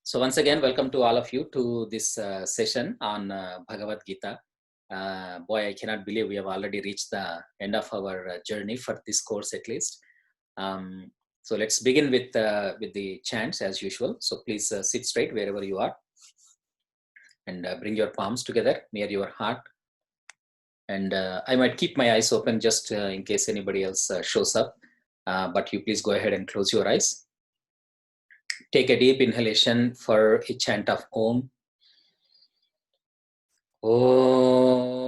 So once again, welcome to all of you to this session on Bhagavad Gita. Boy, I cannot believe we have already reached the end of our journey for this course at least. So let's begin with the chants as usual. So please sit straight wherever you are and bring your palms together near your heart. And I might keep my eyes open just in case anybody else shows up. But you please go ahead and close your eyes. Take a deep inhalation for a chant of Om. Om.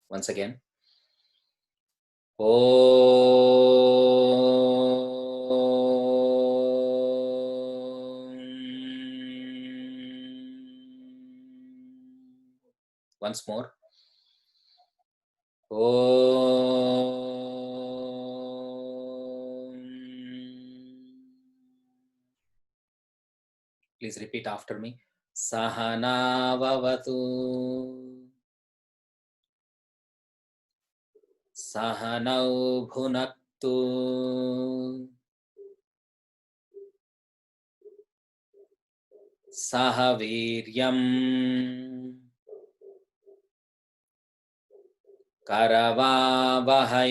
Once again. Om. Once more. Om. Please repeat after me. Sahana Vavatu. Sahanau Bhunaktu. Sahaviryam. Karavavahai.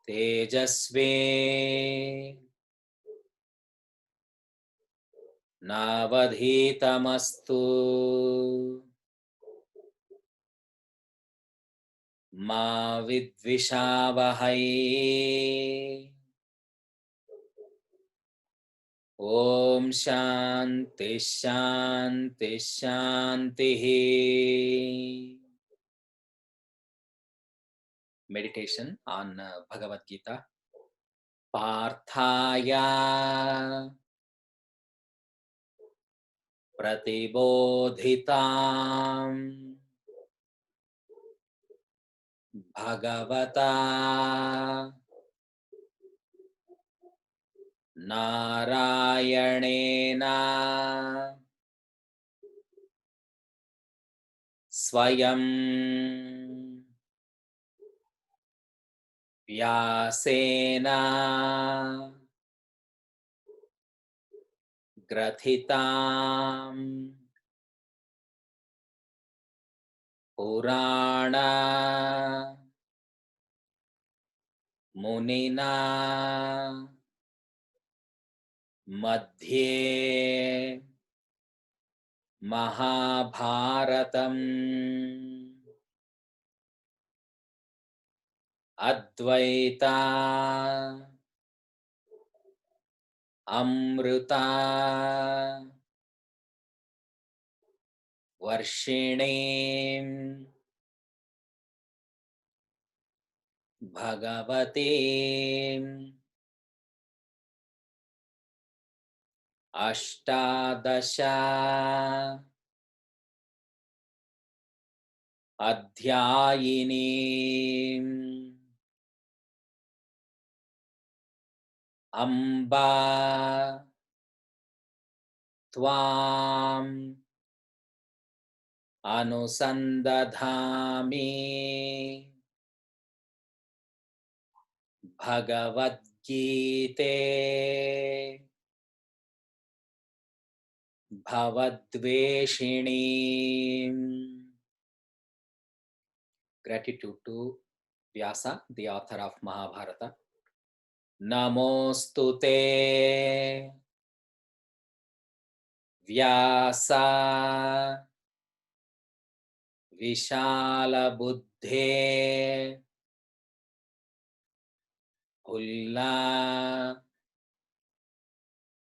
Tejasve. Navadhitamastu. Ma vidvishavahai. Om Shanti Shanti Shanti. Meditation on Bhagavad Gita. Parthaya Pratibodhitam Bhagavata Narayanena Swayam Vyasena Grathitam Purana Munina Madhye Mahabharatam Advaita Amruta Varshinim Bhagavatim Ashtadasha Adhyayinim Amba Tvam Anusandadhami Bhagavad Gita Bhavadveshinim. Gratitude to Vyasa, the author of Mahabharata. Namostute Vyasa Vishala Buddhe Hulla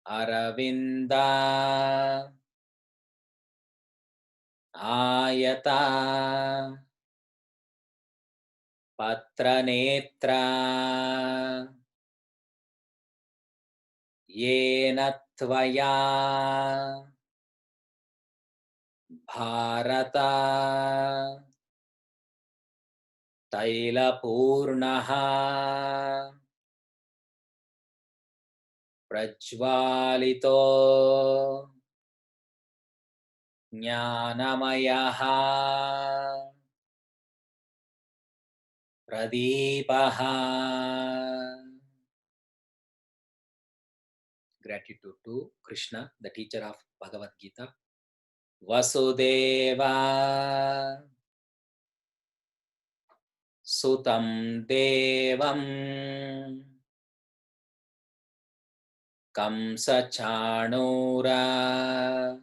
Aravinda Ayata Patranetra Yena Tvaya Bharata Tailapurnaha Prajvalito ज्ञानमयः प्रदीपः. Gratitude to Krishna, the teacher of Bhagavad Gita. Vasudeva Sutam Devam Kamsa Chanura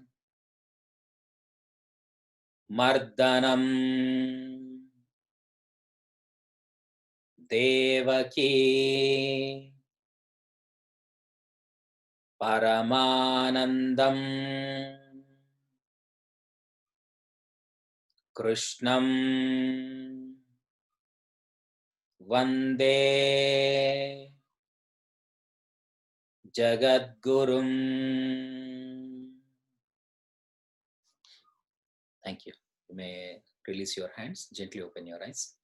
Mardanam Devaki Paramanandam Krishnam Vande Jagadgurum. Thank you. You may release your hands, gently open your eyes.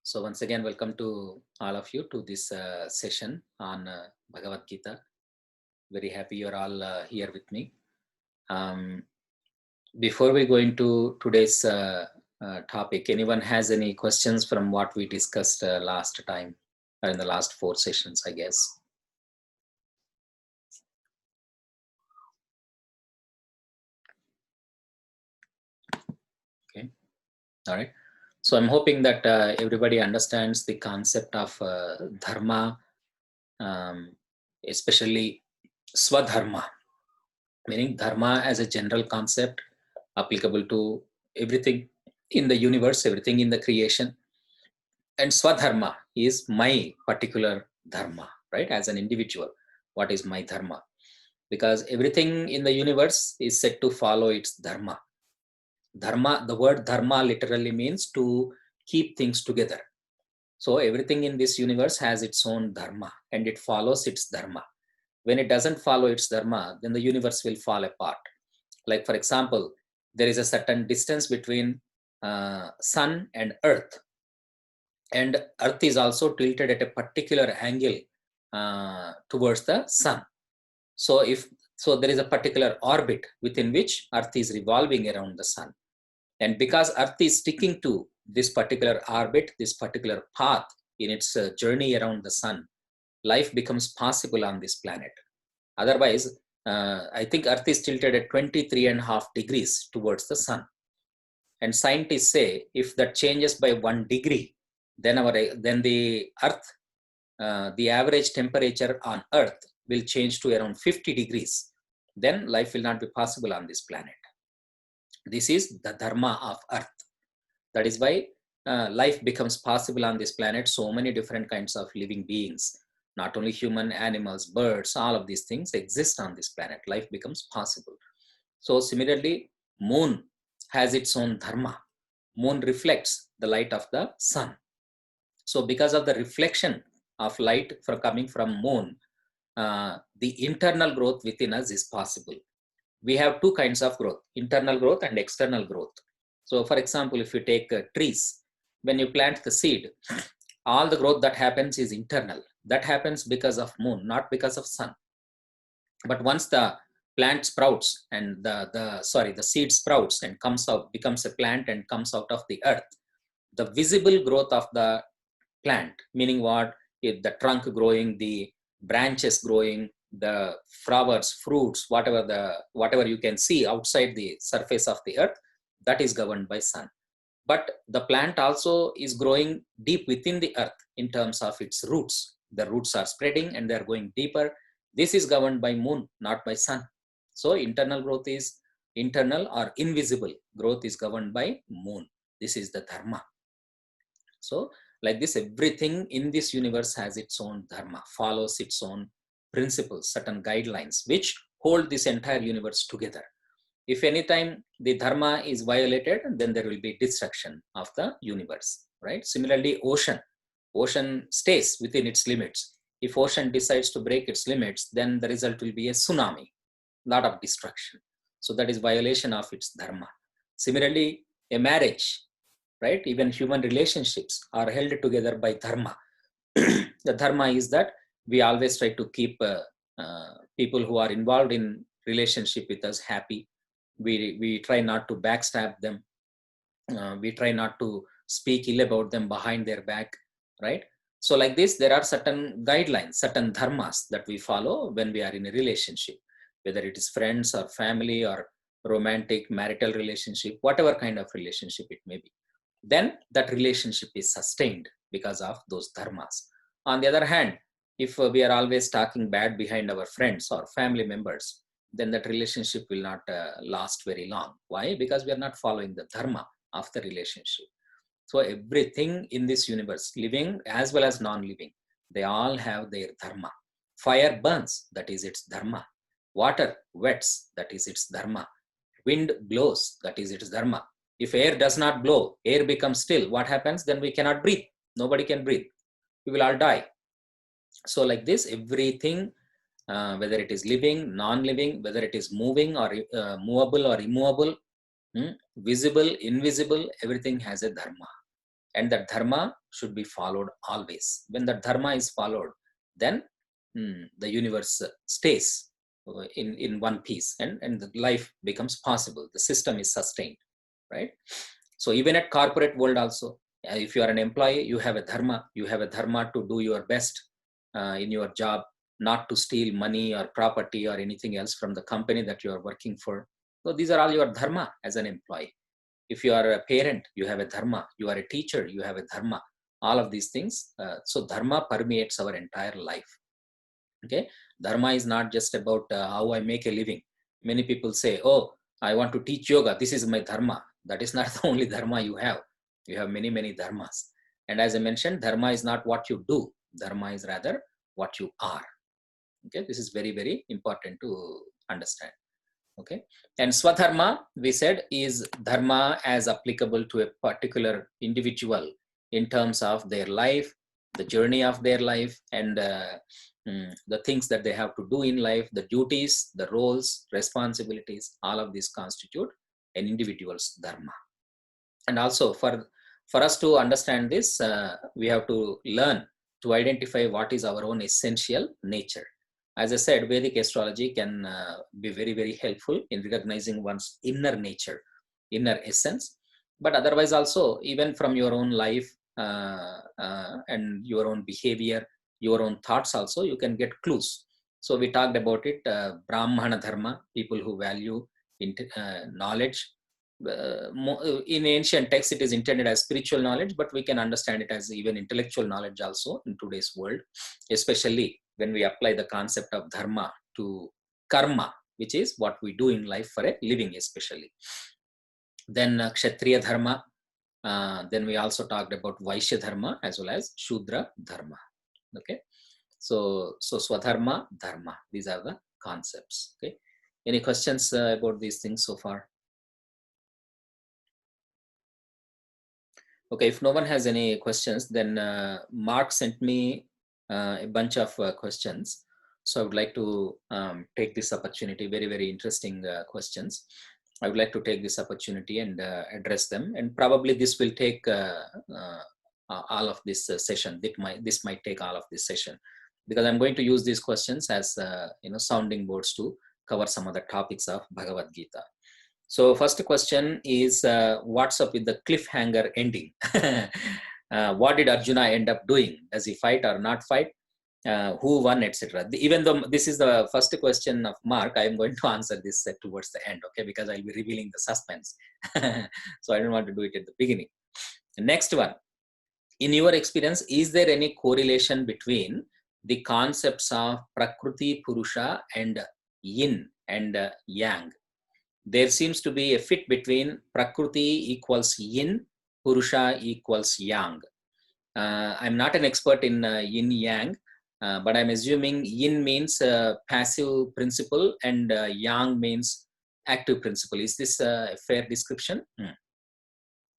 So once again, welcome to all of you to this session on Bhagavad Gita. Very happy you're all here with me. Before we go into today's topic, anyone has any questions from what we discussed last time, or in the last 4 sessions, I guess? Okay, all right. So I'm hoping that everybody understands the concept of dharma, especially swadharma, meaning dharma as a general concept applicable to everything in the universe, everything in the creation. And swadharma is my particular dharma, right? As an individual, what is my dharma? Because everything in the universe is said to follow its dharma. Dharma, the word dharma literally means to keep things together. So everything in this universe has its own dharma and it follows its dharma. When it doesn't follow its dharma, then the universe will fall apart. Like for example, there is a certain distance between sun and earth, and earth is also tilted at a particular angle towards the sun. So there is a particular orbit within which earth is revolving around the sun, and because earth is sticking to this particular orbit, this particular path in its journey around the sun, life becomes possible on this planet. Otherwise, I think earth is tilted at 23.5 degrees towards the sun, and scientists say if that changes by 1 degree, then the earth, the average temperature on earth will change to around 50 degrees. Then life will not be possible on this planet. This is the dharma of earth. That is why life becomes possible on this planet. So many different kinds of living beings, not only human, animals, birds, all of these things exist on this planet. Life becomes possible. So similarly, moon has its own dharma. Moon reflects the light of the sun. So because of the reflection of light coming from moon, the internal growth within us is possible. We have 2 kinds of growth, internal growth and external growth. So for example, if you take trees, when you plant the seed, all the growth that happens is internal. That happens because of moon, not because of sun. But once the plant sprouts and the seed sprouts and comes out, becomes a plant and comes out of the earth, the visible growth of the plant, meaning what? The trunk growing, the branches growing, the flowers, fruits, whatever you can see outside the surface of the earth, that is governed by sun. But the plant also is growing deep within the earth in terms of its roots. The roots are spreading and they're going deeper. This is governed by moon, not by sun. So internal growth is internal, or invisible growth is governed by moon. This is the dharma. So like this, everything in this universe has its own dharma, follows its own principles, certain guidelines, which hold this entire universe together. If anytime the dharma is violated, then there will be destruction of the universe, right? Similarly, ocean stays within its limits. If ocean decides to break its limits, then the result will be a tsunami, lot of destruction. So that is violation of its dharma. Similarly, a marriage, right? Even human relationships are held together by dharma. The dharma is that we always try to keep people who are involved in relationship with us happy. We try not to backstab them. We try not to speak ill about them behind their back, right? So like this, there are certain guidelines, certain dharmas that we follow when we are in a relationship, whether it is friends or family or romantic, marital relationship, whatever kind of relationship it may be. Then that relationship is sustained because of those dharmas. On the other hand, if we are always talking bad behind our friends or family members, then that relationship will not last very long. Why? Because we are not following the dharma of the relationship. So everything in this universe, living as well as non-living, they all have their dharma. Fire burns, that is its dharma. Water wets, that is its dharma. Wind blows, that is its dharma. If air does not blow, air becomes still. What happens? Then we cannot breathe. Nobody can breathe. We will all die. So like this, everything, whether it is living, non-living, whether it is moving or movable or immovable, visible, invisible, everything has a dharma. And that dharma should be followed always. When that dharma is followed, then the universe stays in one piece, and the life becomes possible. The system is sustained, right? So even at corporate world also, if you are an employee, you have a dharma. You have a dharma to do your best in your job, not to steal money or property or anything else from the company that you are working for. So these are all your dharma as an employee. If you are a parent, you have a dharma. You are a teacher, you have a dharma. All of these things. So dharma permeates our entire life. Okay, dharma is not just about how I make a living. Many people say, "Oh, I want to teach yoga. This is my dharma." That is not the only dharma you have. You have many, many dharmas. And as I mentioned, dharma is not what you do. Dharma is rather what you are. Okay, this is very, very important to understand. Okay, and swadharma, we said, is dharma as applicable to a particular individual in terms of their life, the journey of their life, and the things that they have to do in life, the duties, the roles, responsibilities, all of these constitute an individual's dharma. And also for us to understand this, we have to learn to identify what is our own essential nature. As I said, Vedic astrology can be very, very helpful in recognizing one's inner nature, inner essence. But otherwise also, even from your own life and your own behavior, your own thoughts also, you can get clues. So we talked about it, Brahmana Dharma, people who value knowledge. In ancient texts, it is intended as spiritual knowledge, but we can understand it as even intellectual knowledge also in today's world, especially when we apply the concept of dharma to karma, which is what we do in life for a living especially. Then Kshatriya Dharma. Then we also talked about Vaishya Dharma as well as Shudra Dharma. Okay, so Swadharma, Dharma, these are the concepts. Okay, any questions about these things so far? Okay, if no one has any questions, then Mark sent me a bunch of questions. So I would like to take this opportunity, very, very interesting questions. I would like to take this opportunity and address them. And probably this will take all of this session. This might take all of this session, because I'm going to use these questions as sounding boards to cover some of the topics of Bhagavad Gita. So first question is, what's up with the cliffhanger ending? What did Arjuna end up doing? Does he fight or not fight? Who won, etc. Even though this is the first question of Mark, I am going to answer this towards the end, okay? Because I'll be revealing the suspense. So I don't want to do it at the beginning. The next one. In your experience, is there any correlation between the concepts of Prakriti, Purusha, and Yin and Yang? There seems to be a fit between Prakriti equals Yin, Purusha equals Yang. I'm not an expert in Yin Yang, but I'm assuming Yin means passive principle and Yang means active principle. Is this a fair description?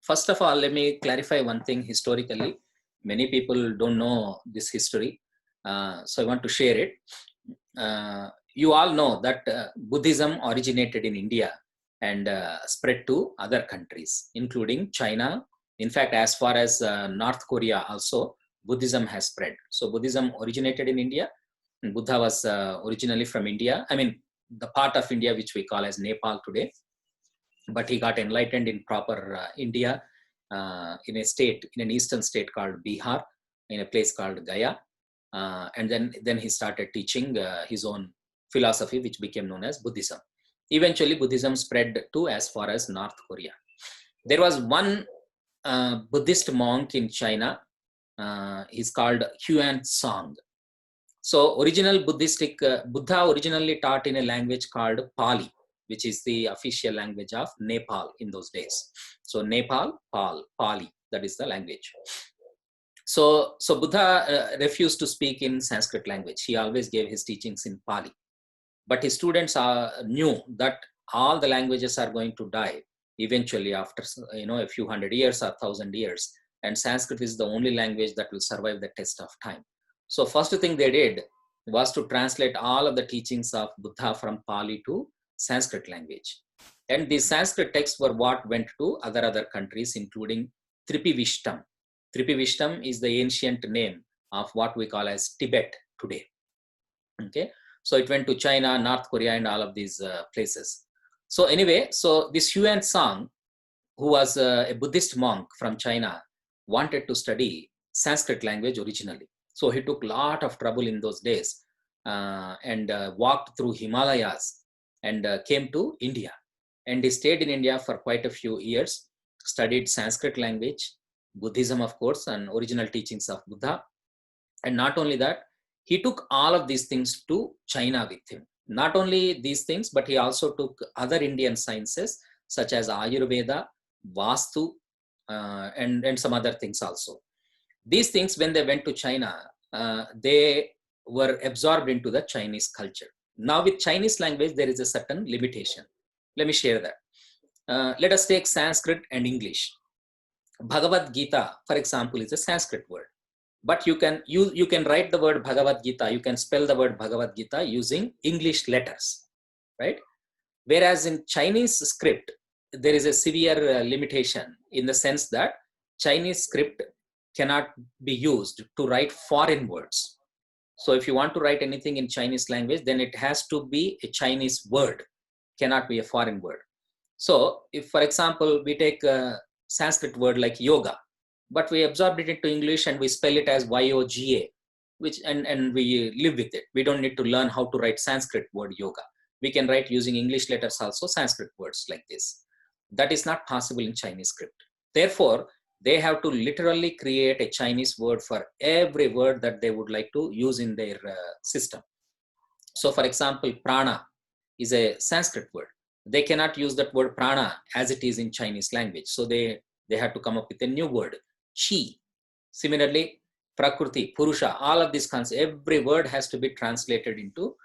First of all, let me clarify one thing historically. Many people don't know this history, so I want to share it. You all know that Buddhism originated in India and spread to other countries, including China. In fact, as far as North Korea also, Buddhism has spread. So Buddhism originated in India, and Buddha was originally from India. I mean, the part of India which we call as Nepal today. But he got enlightened in proper India, in a state, in an eastern state called Bihar, in a place called Gaya. And then he started teaching his own philosophy, which became known as Buddhism. Eventually, Buddhism spread to as far as North Korea. There was one Buddhist monk in China. He's called Huan Song. So original Buddhistic, Buddha originally taught in a language called Pali, which is the official language of Nepal in those days. So Nepal, Pali, that is the language. So Buddha refused to speak in Sanskrit language. He always gave his teachings in Pali. But his students knew that all the languages are going to die eventually after a few hundred years or 1,000 years. And Sanskrit is the only language that will survive the test of time. So first thing they did was to translate all of the teachings of Buddha from Pali to Sanskrit language. And these Sanskrit texts were what went to other countries, including Tripivishtam. Tripivishtam is the ancient name of what we call as Tibet today. Okay, so it went to China, North Korea, and all of these places. So anyway, so this Huan Song, who was a Buddhist monk from China, wanted to study Sanskrit language originally. So he took a lot of trouble in those days and walked through Himalayas and came to India. And he stayed in India for quite a few years, studied Sanskrit language, Buddhism, of course, and original teachings of Buddha. And not only that, he took all of these things to China with him. Not only these things, but he also took other Indian sciences such as Ayurveda, Vastu, and some other things also. These things, when they went to China, they were absorbed into the Chinese culture. Now with Chinese language, there is a certain limitation. Let me share that. Let us take Sanskrit and English. Bhagavad Gita, for example, is a Sanskrit word. But you can write the word Bhagavad Gita, you can spell the word Bhagavad Gita using English letters, right? Whereas in Chinese script, there is a severe limitation in the sense that Chinese script cannot be used to write foreign words. So if you want to write anything in Chinese language, then it has to be a Chinese word, cannot be a foreign word. So if, for example, we take a Sanskrit word like yoga, but we absorbed it into English and we spell it as Y-O-G-A, and we live with it. We don't need to learn how to write Sanskrit word yoga. We can write using English letters also Sanskrit words like this. That is not possible in Chinese script. Therefore, they have to literally create a Chinese word for every word that they would like to use in their system. So for example, prana is a Sanskrit word. They cannot use that word prana as it is in Chinese language. So they have to come up with a new word, chi. Similarly, prakriti, purusha, all of these concepts, every word has to be translated into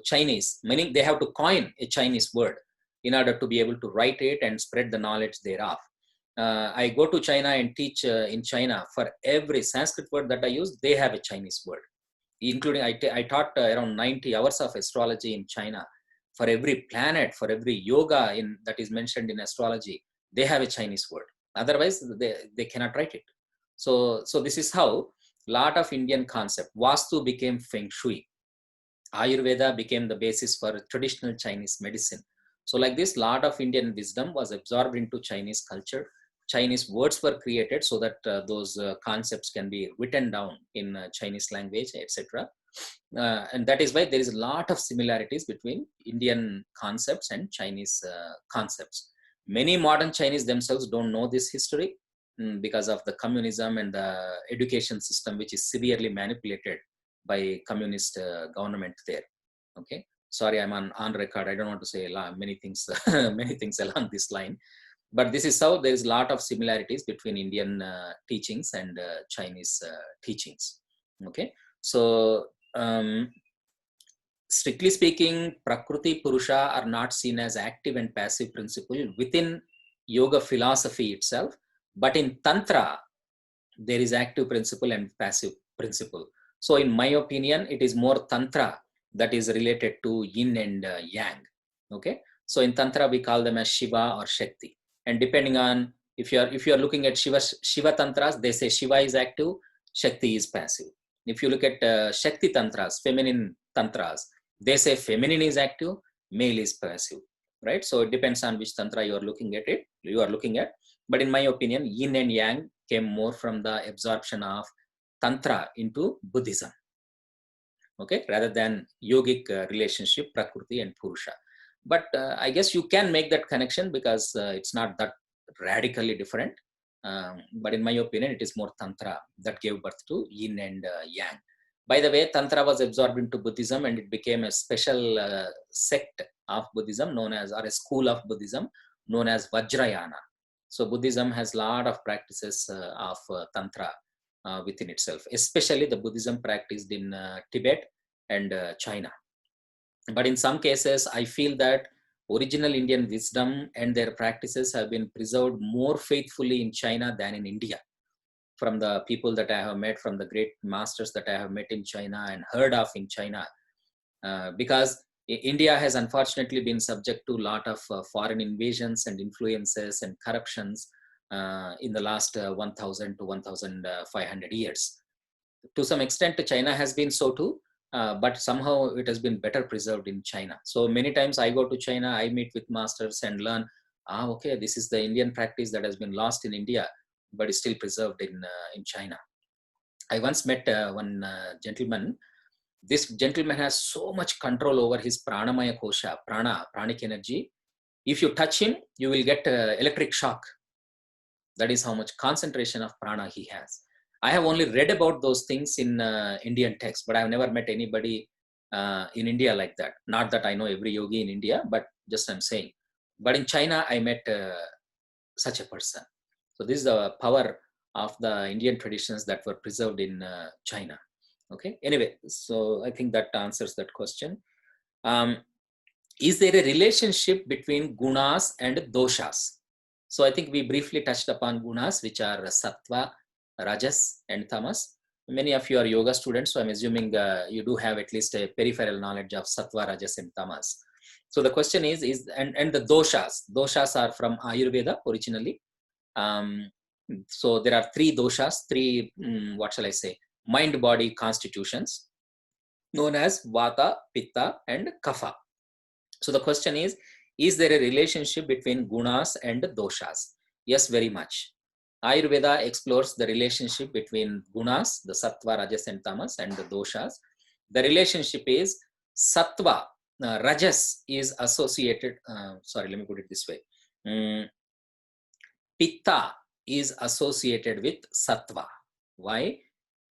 Chinese, meaning they have to coin a Chinese word in order to be able to write it and spread the knowledge thereof. I go to China and teach in China. For every Sanskrit word that I use, they have a Chinese word, including I taught around 90 hours of astrology in China. For every planet, for every yoga that is mentioned in astrology, they have a Chinese word. Otherwise, they cannot write it. So this is how a lot of Indian concept. Vastu became Feng Shui. Ayurveda became the basis for traditional Chinese medicine. So like this, lot of Indian wisdom was absorbed into Chinese culture. Chinese words were created so that those concepts can be written down in Chinese language, etc. And that is why there is a lot of similarities between Indian concepts and Chinese concepts. Many modern Chinese themselves don't know this history because of the communism and the education system, which is severely manipulated by communist government there. Okay. Sorry, I'm on record. I don't want to say many things, many things along this line. But this is how there is a lot of similarities between Indian teachings and Chinese teachings. Okay. So strictly speaking, Prakriti, Purusha are not seen as active and passive principle within yoga philosophy itself. But in Tantra, there is active principle and passive principle. So in my opinion, it is more Tantra that is related to yin and yang. Okay. So in Tantra, we call them as Shiva or Shakti. And depending on, if you're looking at Shiva Tantras, they say Shiva is active, Shakti is passive. If you look at Shakti Tantras, feminine Tantras, They say feminine is active, male is passive, right? So it depends on which tantra you are looking at it. You are looking at. But in my opinion, yin and yang came more from the absorption of tantra into Buddhism, okay, rather than yogic relationship, prakriti and purusha. But I guess you can make that connection because it's not that radically different. But in my opinion, it is more tantra that gave birth to yin and yang. By the way, tantra was absorbed into Buddhism and it became a special sect of Buddhism known as, or a school of Buddhism known as Vajrayana. So Buddhism has a lot of practices of tantra within itself, especially the Buddhism practiced in Tibet and China. But in some cases, I feel that original Indian wisdom and their practices have been preserved more faithfully in China than in India. From the people that I have met, from the great masters that I have met in China and heard of in China, because India has unfortunately been subject to a lot of foreign invasions and influences and corruptions in the last 1000 to 1500 years. To some extent, China has been so too, but somehow it has been better preserved in China. So many times I go to China, I meet with masters and learn, okay, this is the Indian practice that has been lost in India, but is still preserved in China. I once met one gentleman. This gentleman has so much control over his pranamaya kosha, pranic energy. If you touch him, you will get electric shock. That is how much concentration of prana he has. I have only read about those things in Indian texts, but I have never met anybody in India like that. Not that I know every yogi in India, but just I'm saying. But in China, I met such a person. So this is the power of the Indian traditions that were preserved in China. Okay. Anyway, so I think that answers that question. Is there a relationship between gunas and doshas? So I think we briefly touched upon gunas, which are sattva, rajas, and tamas. Many of you are yoga students, so I'm assuming you do have at least a peripheral knowledge of sattva, rajas, and tamas. So the question is and the doshas are from Ayurveda originally. So there are three doshas, what shall I say, mind-body constitutions known as vata, pitta, and kapha. So the question is there a relationship between gunas and doshas? Yes, very much. Ayurveda explores the relationship between gunas, the sattva, rajas, and tamas, and the doshas. The relationship is sattva, rajas is associated, sorry, let me put it this way. Pitta is associated with sattva. Why?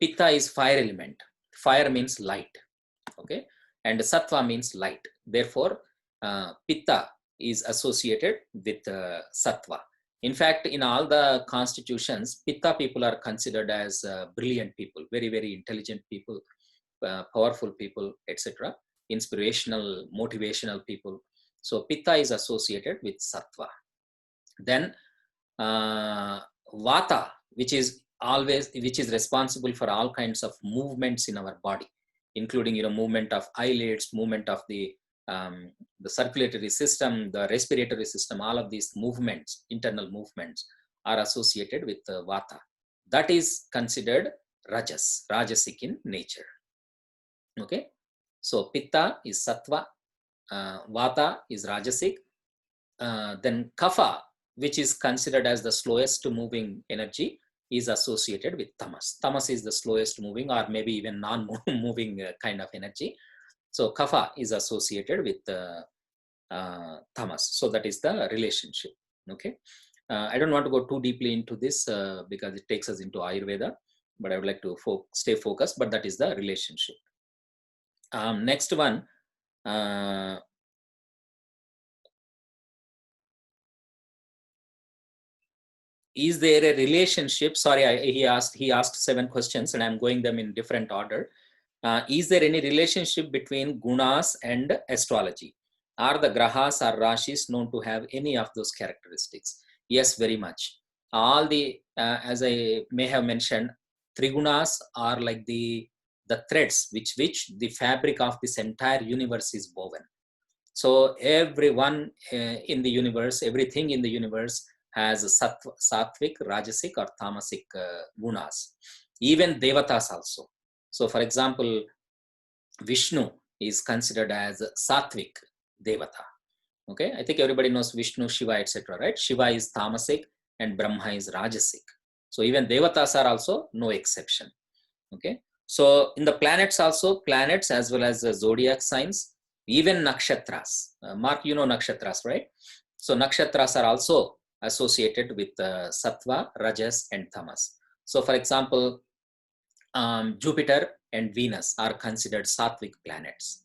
Pitta is fire element. Fire means light. Okay. And sattva means light. Therefore, pitta is associated with sattva. In fact, in all the constitutions, pitta people are considered as brilliant people, very, very intelligent people, powerful people, etc. Inspirational, motivational people. So pitta is associated with sattva. Then vata, which is responsible for all kinds of movements in our body, including movement of eyelids, movement of the circulatory system, the respiratory system. All of these movements, internal movements, are associated with vata. That is considered rajasic in nature. Okay, so pitta is sattva, vata is rajasic, then kapha, which is considered as the slowest moving energy, is associated with tamas. Tamas is the slowest moving or maybe even non-moving kind of energy. So kapha is associated with tamas. So that is the relationship. Okay. I don't want to go too deeply into this because it takes us into Ayurveda, but I would like to stay focused, but that is the relationship. Next one. Is there a relationship? Sorry, he asked 7 questions and I'm going them in different order. Is there any relationship between gunas and astrology? Are the grahas or rashis known to have any of those characteristics? Yes, very much. All the, as I may have mentioned, trigunas are like the threads which the fabric of this entire universe is woven. So everyone in the universe, everything in the universe has sattvic, rajasic or tamasic gunas. Even devatas also. So for example, Vishnu is considered as Sattvic Devata. Okay, I think everybody knows Vishnu, Shiva, etc. Right? Shiva is Tamasic and Brahma is Rajasic. So even Devatas are also no exception. Okay, so in the planets also, planets as well as the zodiac signs, even nakshatras. Mark, you know nakshatras, right? So nakshatras are also associated with Sattva, Rajas, and Tamas. So for example, Jupiter and Venus are considered Sattvic planets.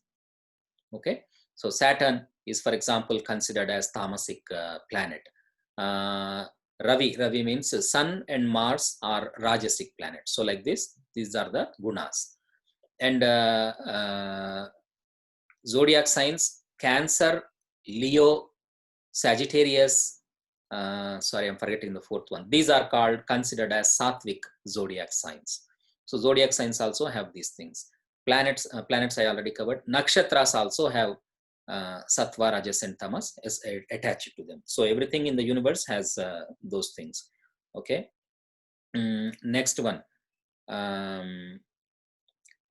Okay, so Saturn is, for example, considered as Tamasic planet. Ravi means Sun and Mars are Rajasic planets. So like this, these are the gunas. And zodiac signs, Cancer, Leo, Sagittarius, sorry, I'm forgetting the fourth one. These are considered as Sattvic zodiac signs. So zodiac signs also have these things. Planets I already covered. Nakshatras also have Sattva, Rajas, and Tamas is attached to them. So everything in the universe has those things. Okay. Next one.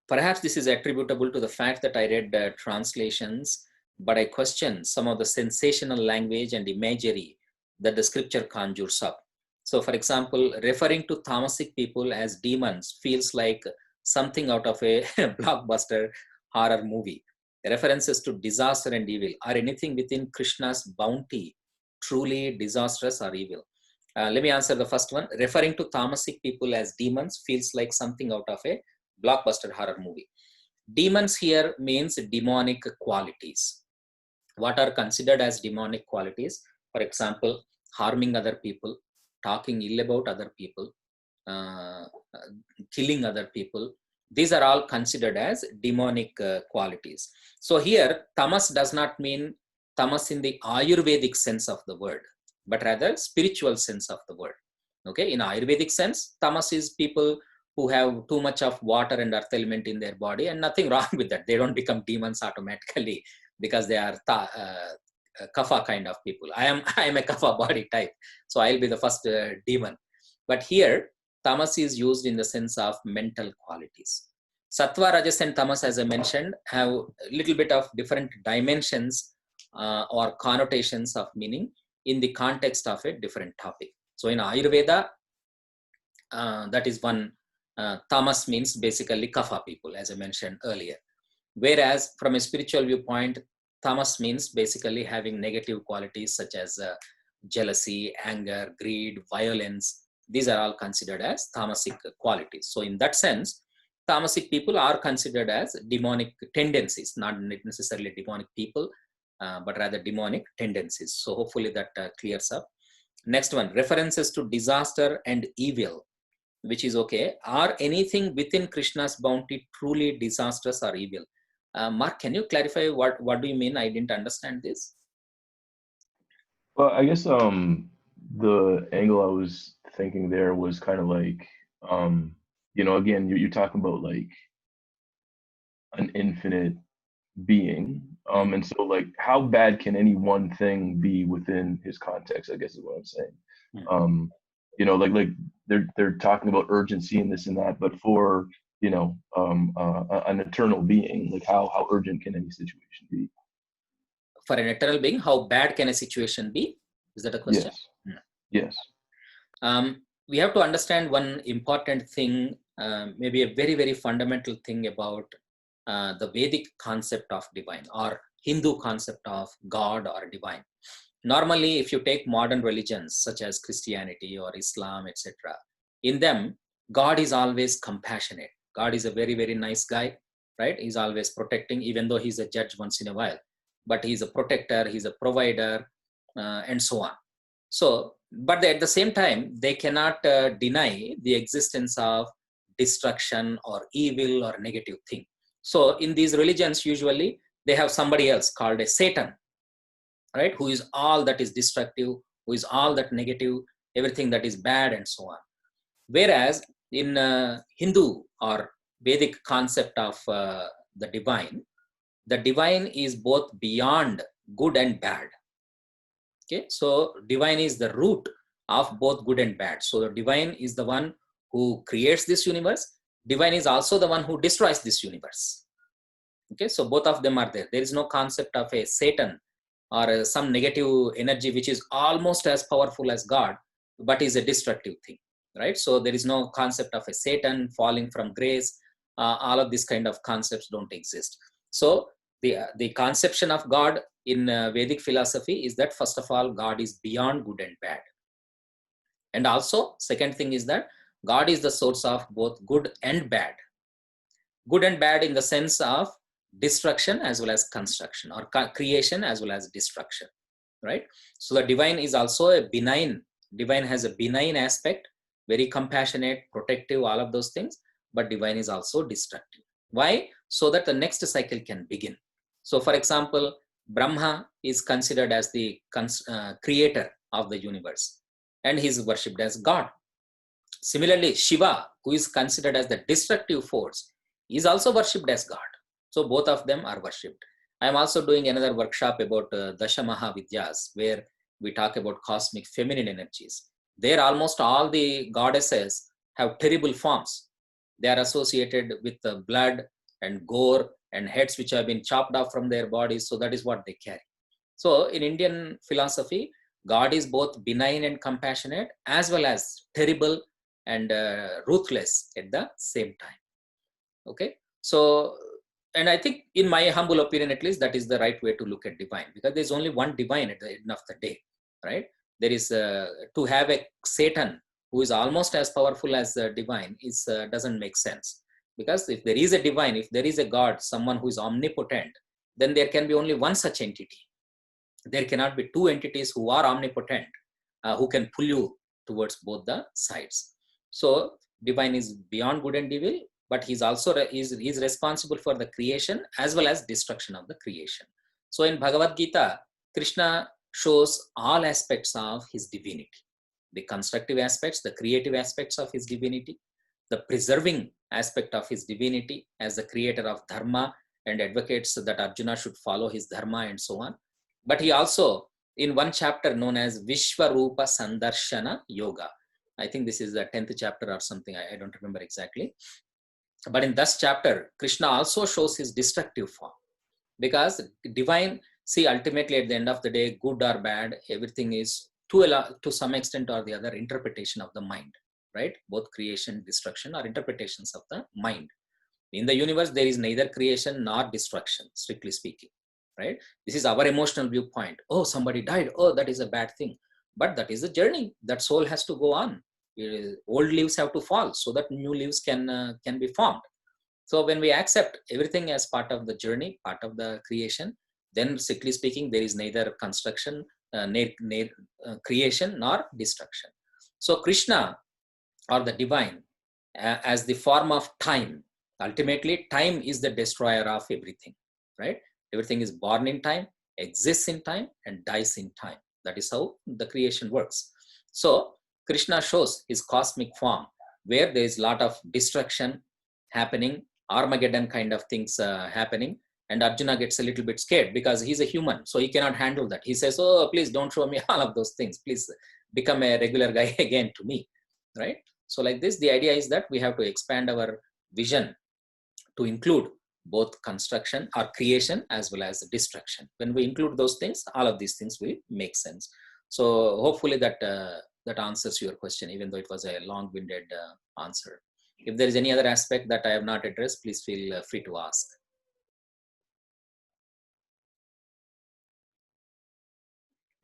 Perhaps this is attributable to the fact that I read translations, but I question some of the sensational language and imagery that the scripture conjures up. So for example, referring to Tamasic people as demons feels like something out of a blockbuster horror movie. References to disaster and evil. Are anything within Krishna's bounty truly disastrous or evil? Let me answer the first one. Referring to Tamasic people as demons feels like something out of a blockbuster horror movie. Demons here means demonic qualities. What are considered as demonic qualities? For example, harming other people, talking ill about other people, killing other people. These are all considered as demonic qualities. So here, tamas does not mean tamas in the Ayurvedic sense of the word, but rather spiritual sense of the word. Okay, in Ayurvedic sense, tamas is people who have too much of water and earth element in their body, and nothing wrong with that. They don't become demons automatically because they are kapha kind of people. I am a kapha body type, so I'll be the first demon. But here, tamas is used in the sense of mental qualities. Sattva, Rajas, and tamas, as I mentioned, have a little bit of different dimensions or connotations of meaning in the context of a different topic. So in Ayurveda, that is one. Tamas means basically kapha people, as I mentioned earlier. Whereas from a spiritual viewpoint, tamas means basically having negative qualities such as jealousy, anger, greed, violence. These are all considered as tamasic qualities. So in that sense, tamasic people are considered as demonic tendencies, not necessarily demonic people, but rather demonic tendencies. So hopefully that clears up. Next one, references to disaster and evil, which is okay. Are anything within Krishna's bounty truly disastrous or evil? Mark, can you clarify what do you mean? I didn't understand this. Well, I guess the angle I was thinking there was kind of like, again, you're talking about like an infinite being. And so like how bad can any one thing be within his context, I guess is what I'm saying. Like they're talking about urgency and this and that, but for an eternal being, like how urgent can any situation be? For an eternal being, how bad can a situation be? Is that a question? Yes. We have to understand one important thing, maybe a very, very fundamental thing about the Vedic concept of divine or Hindu concept of God or divine. Normally, if you take modern religions such as Christianity or Islam, etc., in them, God is always compassionate. God is a very, very nice guy, right? He's always protecting, even though he's a judge once in a while. But he's a protector, he's a provider, and so on. So, but at the same time, they cannot deny the existence of destruction or evil or negative thing. So in these religions, usually they have somebody else called a Satan, right? Who is all that is destructive, who is all that negative, everything that is bad and so on. Whereas in Hindu or Vedic concept of the divine is both beyond good and bad. Okay, so divine is the root of both good and bad. So the divine is the one who creates this universe. Divine is also the one who destroys this universe. Okay, so both of them are there. There is no concept of a Satan or some negative energy which is almost as powerful as God, but is a destructive thing, right? So there is no concept of a Satan falling from grace. All of these kind of concepts don't exist. So the conception of God in Vedic philosophy is that, first of all, God is beyond good and bad. And also, second thing is that God is the source of both good and bad. Good and bad in the sense of destruction as well as construction, or creation as well as destruction, right? So the divine is also a benign. Divine has a benign aspect, very compassionate, protective, all of those things. But divine is also destructive. Why? So that the next cycle can begin. So, for example, Brahma is considered as the creator of the universe, and he is worshipped as God. Similarly, Shiva, who is considered as the destructive force, is also worshipped as God. So both of them are worshipped. I am also doing another workshop about Dasha Mahavidyas, where we talk about cosmic feminine energies. There, almost all the goddesses have terrible forms. They are associated with blood and gore and heads which have been chopped off from their bodies. So that is what they carry. So in Indian philosophy, God is both benign and compassionate, as well as terrible and ruthless at the same time. Okay, so, and I think, in my humble opinion at least, that is the right way to look at divine, because there's only one divine at the end of the day, right? There is to have a Satan who is almost as powerful as the divine is doesn't make sense, because if there is a divine, if there is a God, someone who is omnipotent, then there can be only one such entity. There cannot be two entities who are omnipotent, who can pull you towards both the sides. So divine is beyond good and evil, but he's also he's responsible for the creation as well as destruction of the creation. So in Bhagavad Gita, Krishna shows all aspects of his divinity: the constructive aspects, the creative aspects of his divinity, the preserving aspect of his divinity as the creator of dharma, and advocates that Arjuna should follow his dharma and so on. But he also, in one chapter known as Vishwarupa Sandarshana Yoga, I think this is the 10th chapter or something, I don't remember exactly. But in this chapter, Krishna also shows his destructive form, because divine, see, ultimately at the end of the day, good or bad, everything is to some extent or the other interpretation of the mind, right? Both creation, destruction are interpretations of the mind. In the universe, there is neither creation nor destruction, strictly speaking, right? This is our emotional viewpoint. Oh, somebody died. Oh, that is a bad thing. But that is the journey. That soul has to go on. Old leaves have to fall so that new leaves can be formed. So when we accept everything as part of the journey, part of the creation, then strictly speaking, there is neither construction, creation nor destruction. So Krishna, or the divine, as the form of time, ultimately time is the destroyer of everything, right? Everything is born in time, exists in time, and dies in time. That is how the creation works. So Krishna shows his cosmic form, where there is a lot of destruction happening, Armageddon kind of things happening, and Arjuna gets a little bit scared because he's a human, so he cannot handle that. He says, oh, please don't show me all of those things. Please become a regular guy again to me, right? So like this, the idea is that we have to expand our vision to include both construction or creation as well as destruction. When we include those things, all of these things will make sense. So hopefully that that answers your question, even though it was a long-winded answer. If there is any other aspect that I have not addressed, please feel free to ask.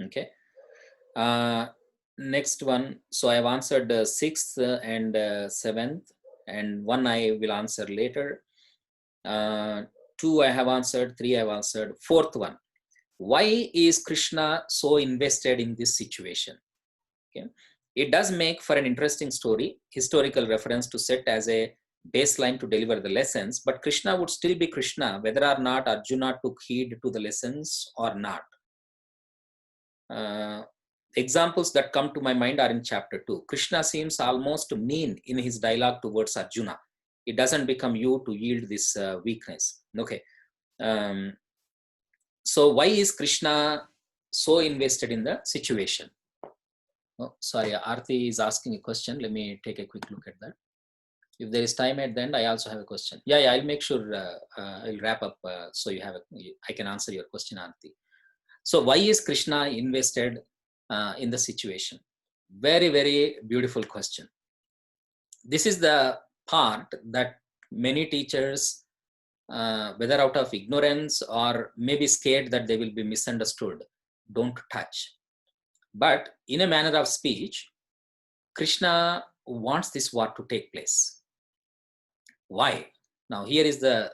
Okay. Next one. So I have answered 6th and 7th, and 1 I will answer later. 2 I have answered, 3 I have answered. 4th one: why is Krishna so invested in this situation? Okay, it does make for an interesting story, historical reference to set as a baseline to deliver the lessons. But Krishna would still be Krishna whether or not Arjuna took heed to the lessons or not. Examples that come to my mind are in chapter 2. Krishna seems almost mean in his dialogue towards Arjuna. It doesn't become you to yield this weakness. Okay. So why is Krishna so invested in the situation? Oh, sorry, Aarti is asking a question. Let me take a quick look at that. If there is time at the end, I also have a question. Yeah, I'll make sure I'll wrap up so you have I can answer your question, Aarti. So why is Krishna invested in the situation? Very, very beautiful question. This is the part that many teachers, whether out of ignorance or maybe scared that they will be misunderstood, don't touch. But in a manner of speech, Krishna wants this war to take place. Why? Now here is to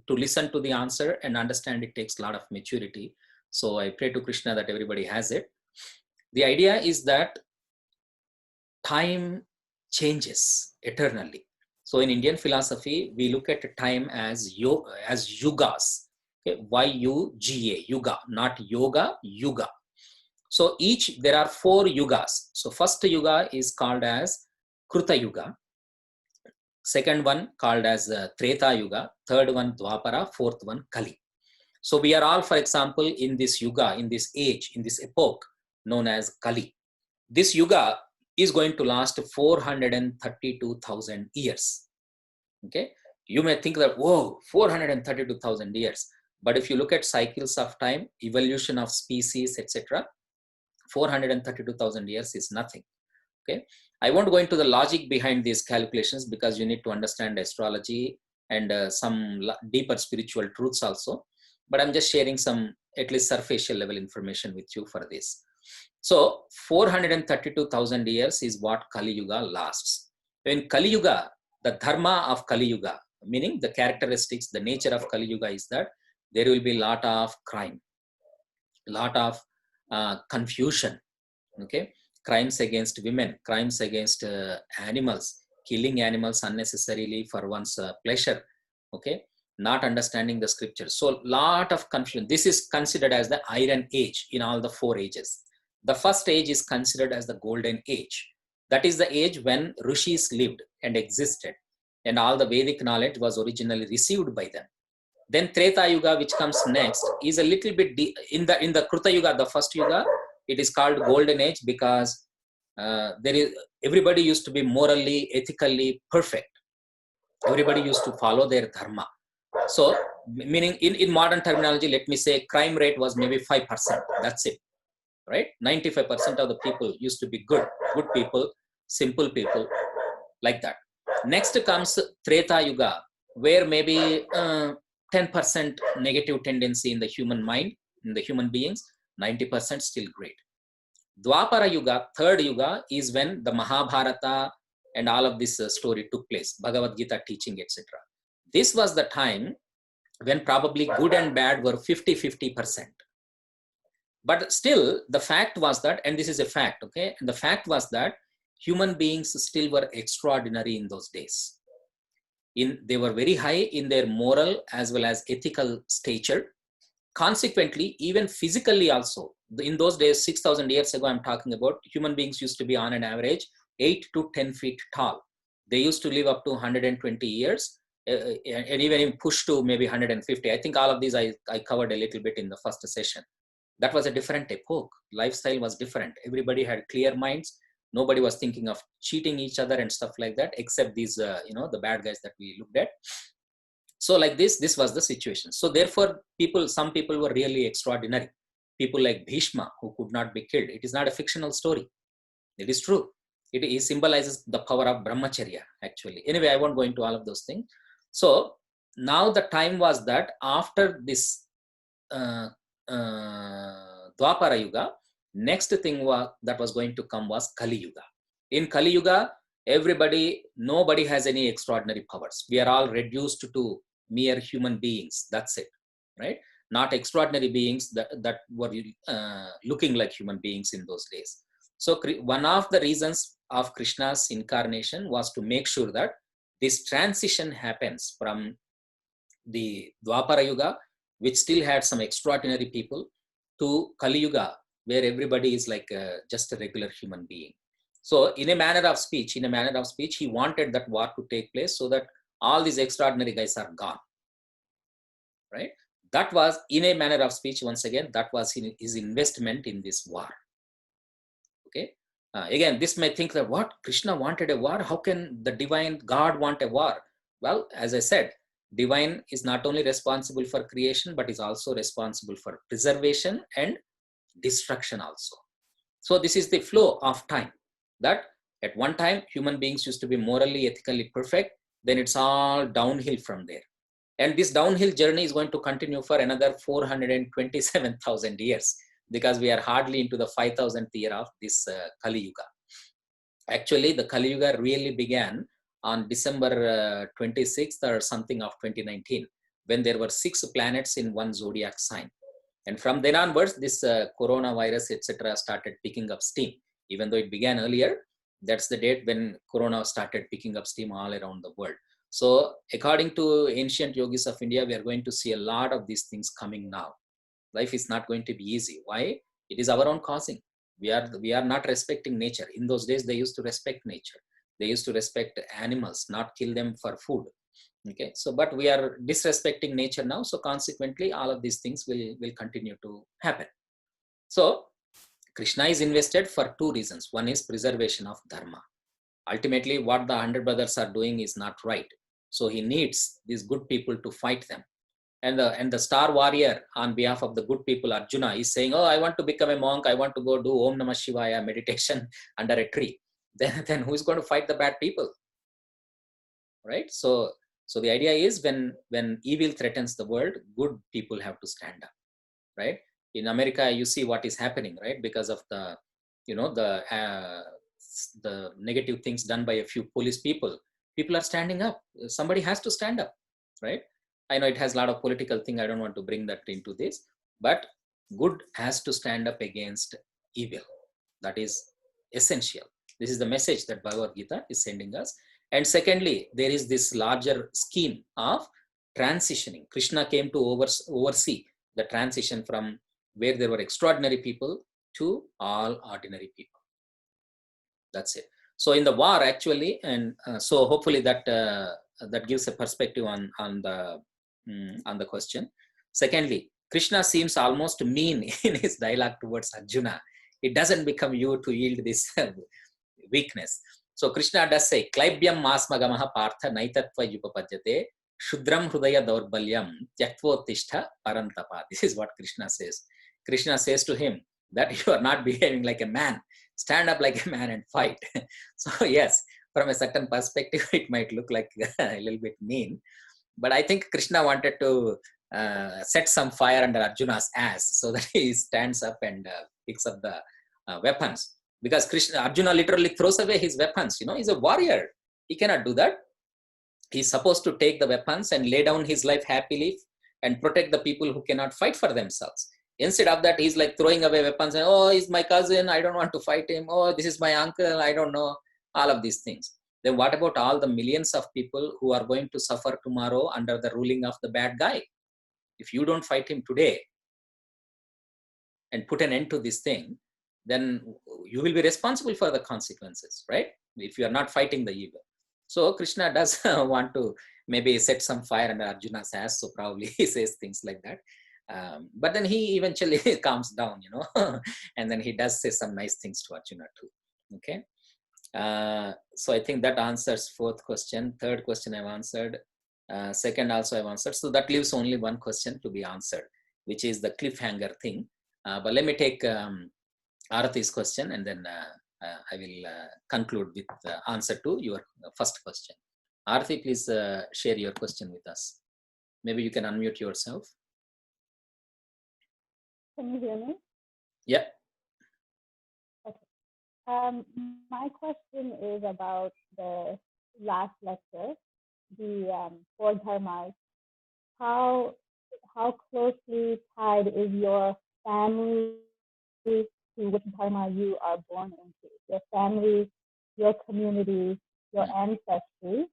listen to the answer and understand it takes a lot of maturity. So I pray to Krishna that everybody has it. The idea is that time changes eternally. So in Indian philosophy, we look at time as yugas. Okay? Y-U-G-A, yuga, not yoga, yuga. So there are 4 yugas. So first yuga is called as Kruta Yuga. Second one called as Treta Yuga. Third one Dwapara. Fourth one Kali. So we are all, for example, in this yuga, in this age, in this epoch known as Kali. This yuga is going to last 432,000 years. Okay, you may think that, whoa, 432,000 years. But if you look at cycles of time, evolution of species, etc., 432,000 years is nothing. Okay, I won't go into the logic behind these calculations because you need to understand astrology and some deeper spiritual truths also. But I'm just sharing some at least surfacial level information with you for this. So 432,000 years is what Kali Yuga lasts. In Kali Yuga, the dharma of Kali Yuga, meaning the characteristics, the nature of Kali Yuga is that there will be a lot of crime, a lot of confusion, okay? Crimes against women, crimes against animals, killing animals unnecessarily for one's pleasure, okay? Not understanding the scriptures. So lot of confusion. This is considered as the iron age in all the 4 ages. The first age is considered as the golden age. That is the age when rishis lived and existed, and all the Vedic knowledge was originally received by them. Then Treta Yuga, which comes next, is a little bit in the Kruta Yuga, the first yuga. It is called golden age because everybody used to be morally, ethically perfect. Everybody used to follow their dharma. So, meaning in modern terminology, let me say crime rate was maybe 5%. That's it, right? 95% of the people used to be good people, simple people, like that. Next comes Treta Yuga, where maybe 10% negative tendency in the human mind, in the human beings, 90% still great. Dwapara Yuga, third yuga, is when the Mahabharata and all of this story took place, Bhagavad Gita teaching, etc. This was the time when probably good and bad were 50-50%. But still, the fact was that, and this is a fact, okay, and the fact was that human beings still were extraordinary in those days. They were very high in their moral as well as ethical stature. Consequently, even physically also, in those days, 6,000 years ago, I'm talking about, human beings used to be on an average 8 to 10 feet tall. They used to live up to 120 years and even push to maybe 150. I think all of these I covered a little bit in the first session. That was a different epoch. Lifestyle was different. Everybody had clear minds. Nobody was thinking of cheating each other and stuff like that, except these, the bad guys that we looked at. So like this was the situation. So therefore, some people were really extraordinary. People like Bhishma, who could not be killed. It is not a fictional story. It is true. It symbolizes the power of brahmacharya, actually. Anyway, I won't go into all of those things. So now the time was that after this Dwapara Yuga, next thing that was going to come was Kali Yuga. In Kali Yuga, nobody has any extraordinary powers. We are all reduced to mere human beings. That's it, right? Not extraordinary beings that were looking like human beings in those days. So one of the reasons of Krishna's incarnation was to make sure that this transition happens from the Dwapara Yuga, which still had some extraordinary people, to Kali Yuga, where everybody is like just a regular human being. So in a manner of speech, he wanted that war to take place so that all these extraordinary guys are gone, right? That was, in a manner of speech, once again, that was his investment in this war. Okay. Again, this may think that what, Krishna wanted a war? How can the divine God want a war? Well, as I said, divine is not only responsible for creation, but is also responsible for preservation and destruction also. So this is the flow of time, that at one time human beings used to be morally, ethically perfect, then it's all downhill from there. And this downhill journey is going to continue for another 427,000 years, because we are hardly into the 5,000th year of this Kali Yuga. Actually, the Kali Yuga really began on December 26th or something of 2019, when there were 6 planets in one zodiac sign. And from then onwards, this coronavirus, etc., started picking up steam. Even though it began earlier, that's the date when corona started picking up steam all around the world. So according to ancient yogis of India, we are going to see a lot of these things coming now. Life is not going to be easy. Why? It is our own causing. We are not respecting nature. In those days, they used to respect nature. They used to respect animals, not kill them for food. Okay, so but we are disrespecting nature now, so consequently all of these things will continue to happen. So Krishna is invested for 2 reasons. One is preservation of dharma. Ultimately, what the 100 brothers are doing is not right, so he needs these good people to fight them. And the star warrior on behalf of the good people, Arjuna, is saying, oh, I want to become a monk, I want to go do Om Namah Shivaya meditation under a tree. Then who is going to fight the bad people? Right? So the idea is, when evil threatens the world, good people have to stand up, right? In America, you see what is happening, right? Because of the, the negative things done by a few police people are standing up. Somebody has to stand up, right? I know it has a lot of political thing. I don't want to bring that into this, but good has to stand up against evil. That is essential. This is the message that Bhagavad Gita is sending us. And secondly, there is this larger scheme of transitioning. Krishna came to oversee the transition from where there were extraordinary people to all ordinary people. That's it. So in the war, actually, and so hopefully that that gives a perspective on the question. Secondly, Krishna seems almost mean in his dialogue towards Arjuna. It doesn't become you to yield this weakness. So Krishna does say, Klaibyam masmagamaha partha naitatva yupapadyate shudram hrudaya daurbalyam tyaktvottishta parantapa. This is what Krishna says. Krishna says to him that you are not behaving like a man. Stand up like a man and fight. So yes, from a certain perspective, it might look like a little bit mean. But I think Krishna wanted to set some fire under Arjuna's ass so that he stands up and picks up the weapons. Because Arjuna literally throws away his weapons. He's a warrior. He cannot do that. He's supposed to take the weapons and lay down his life happily and protect the people who cannot fight for themselves. Instead of that, he's like throwing away weapons and, oh, he's my cousin, I don't want to fight him. Oh, this is my uncle, I don't know. All of these things. Then what about all the millions of people who are going to suffer tomorrow under the ruling of the bad guy? If you don't fight him today and put an end to this thing, then you will be responsible for the consequences, right? If you are not fighting the evil. So Krishna does want to maybe set some fire under Arjuna's ass, so probably he says things like that. But then he eventually calms down, and then he does say some nice things to Arjuna too. Okay. So I think that answers 4th question. 3rd question I've answered. 2nd also I've answered. So that leaves only one question to be answered, which is the cliffhanger thing. But let me take Arati's question, and then I will conclude with the answer to your first question. Arati, please share your question with us. Maybe you can unmute yourself. Can you hear me? Yeah. Okay. My question is about the last lecture, the 4 dharmas. How closely tied is your family to which dharma you are born into? Your family, your community, your ancestry.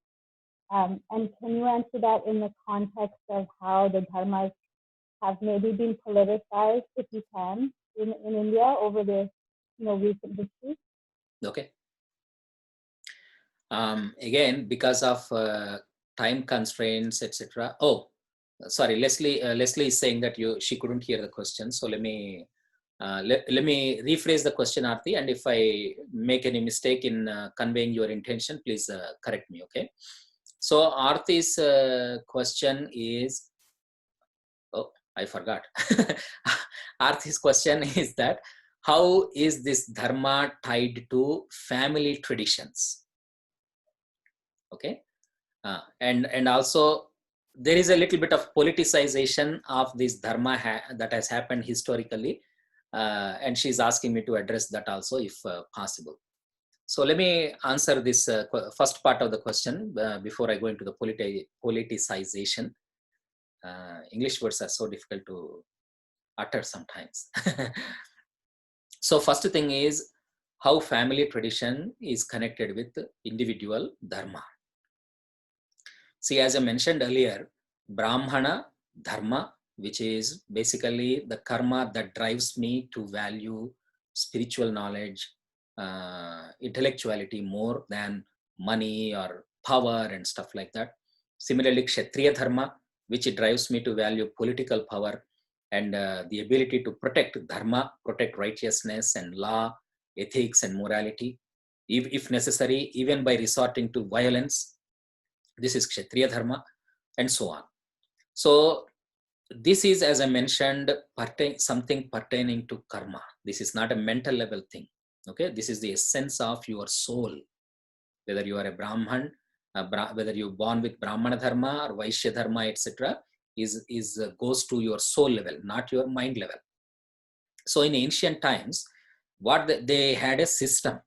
And can you answer that in the context of how the dharmas have maybe been politicized, if you can, in India over the recent history? Okay. Again, because of time constraints, etc. Oh, sorry, Leslie. Leslie is saying that she couldn't hear the question. So let me Let me rephrase the question, Aarti, and if I make any mistake in conveying your intention, please correct me, okay? So Aarti's question is, oh, I forgot. Aarti's question is that, how is this dharma tied to family traditions? Okay, and also there is a little bit of politicization of this dharma that has happened historically, and she's asking me to address that also if possible. So let me answer this first part of the question before I go into the politicization. English words are so difficult to utter sometimes. So first thing is how family tradition is connected with individual dharma. See, as I mentioned earlier, Brahmana dharma, which is basically the karma that drives me to value spiritual knowledge, intellectuality more than money or power and stuff like that. Similarly, Kshatriya dharma, which drives me to value political power and the ability to protect dharma, protect righteousness and law, ethics and morality, if necessary, even by resorting to violence. This is Kshatriya dharma, and so on. So this is, as I mentioned, something pertaining to karma. This is not a mental level thing. Okay, this is the essence of your soul. Whether you are a Brahman, whether you're born with Brahmana dharma or Vaishya dharma, etc., goes to your soul level, not your mind level. So in ancient times, they had a system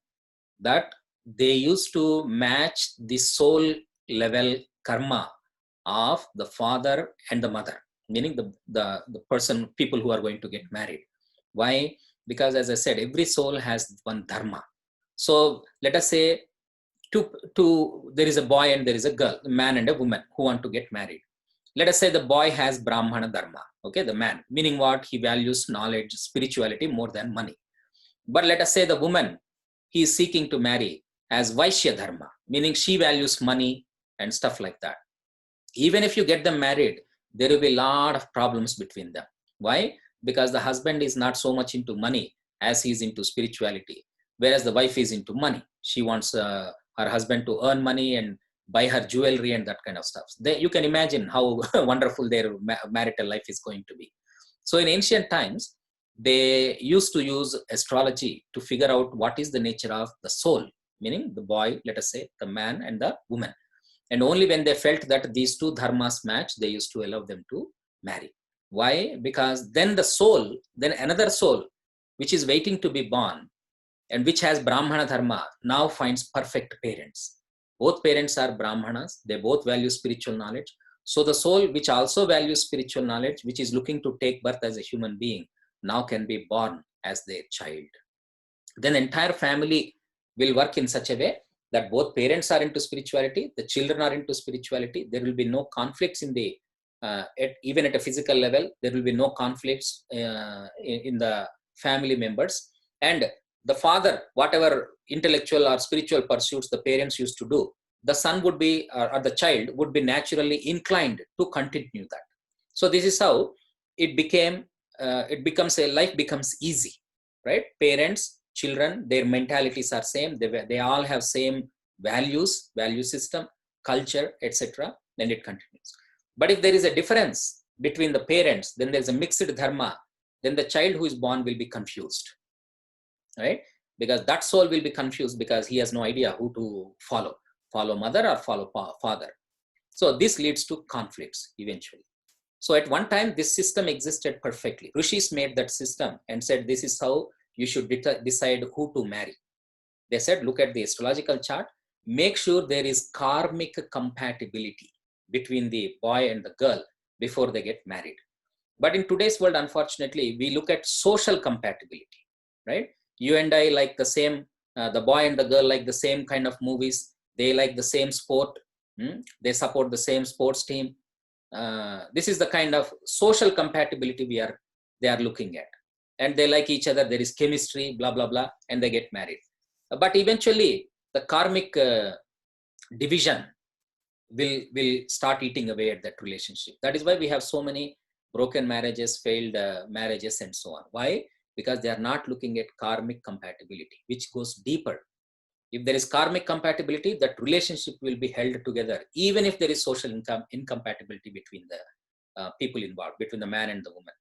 that they used to match the soul level karma of the father and the mother, meaning the people who are going to get married. Why? Because, as I said, every soul has one dharma. So let us say there is a boy and there is a girl, a man and a woman who want to get married. Let us say the boy has Brahmana dharma, okay, the man, meaning what? He values knowledge, spirituality more than money. But let us say the woman he is seeking to marry as Vaishya dharma, meaning she values money and stuff like that. Even if you get them married, there will be a lot of problems between them. Why? Because the husband is not so much into money as he is into spirituality, whereas the wife is into money. She wants her husband to earn money and buy her jewelry and that kind of stuff. You can imagine how wonderful their marital life is going to be. So in ancient times, they used to use astrology to figure out what is the nature of the soul, meaning the boy, let us say, the man and the woman. And only when they felt that these two dharmas match, they used to allow them to marry. Why? Because then the soul, then another soul, which is waiting to be born and which has Brahmana dharma, now finds perfect parents. Both parents are Brahmanas. They both value spiritual knowledge. So the soul, which also values spiritual knowledge, which is looking to take birth as a human being, now can be born as their child. Then the entire family will work in such a way that both parents are into spirituality, the children are into spirituality. There will be no conflicts in the, even at a physical level, there will be no conflicts in the family members. And the father, whatever intellectual or spiritual pursuits the parents used to do, the son would be, or the child would be naturally inclined to continue that. So this is how it becomes life becomes easy, right? Parents, children, their mentalities are same. They all have same values, value system, culture, etc. Then it continues. But if there is a difference between the parents, then there's a mixed dharma, then the child who is born will be confused, right? Because that soul will be confused because he has no idea who to follow mother or follow father. So this leads to conflicts eventually. So at one time, this system existed perfectly. Rishis made that system and said, this is how you should decide who to marry. They said, look at the astrological chart, make sure there is karmic compatibility between the boy and the girl before they get married. But in today's world, unfortunately, we look at social compatibility, right? You and I like the same, the boy and the girl like the same kind of movies. They like the same sport. They support the same sports team. This is the kind of social compatibility they are looking at. And they like each other. There is chemistry, blah, blah, blah, and they get married. But eventually, the karmic division will start eating away at that relationship. That is why we have so many broken marriages, failed marriages, and so on. Why? because they are not looking at karmic compatibility, which goes deeper. If there is karmic compatibility, that relationship will be held together, even if there is social incompatibility between the people involved, between the man and the woman.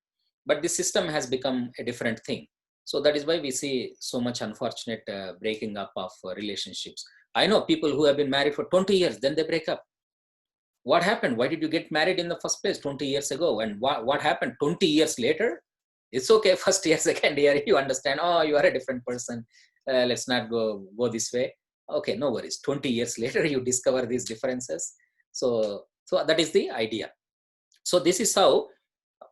But this system has become a different thing. So that is why we see so much unfortunate breaking up of relationships. I know people who have been married for 20 years, then they break up. What happened? Why did you get married in the first place 20 years ago? And what happened 20 years later? It's okay, first year, second year, you understand, oh, you are a different person. Let's not go this way. Okay, no worries. 20 years later, you discover these differences. So that is the idea. So this is how,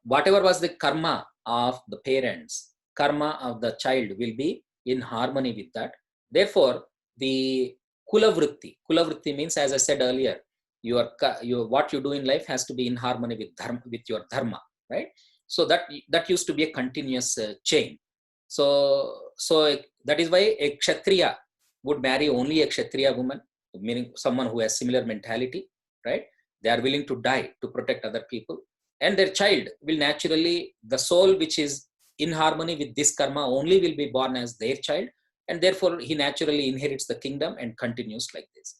whatever was the karma of the parents, karma of the child will be in harmony with that. Therefore, the kula vritti means, as I said earlier, what you do in life has to be in harmony with your dharma, right? So that used to be a continuous chain. So that is why a kshatriya would marry only a kshatriya woman, meaning someone who has similar mentality, right? They are willing to die to protect other people. And their child will naturally, the soul which is in harmony with this karma only will be born as their child. And therefore, he naturally inherits the kingdom and continues like this.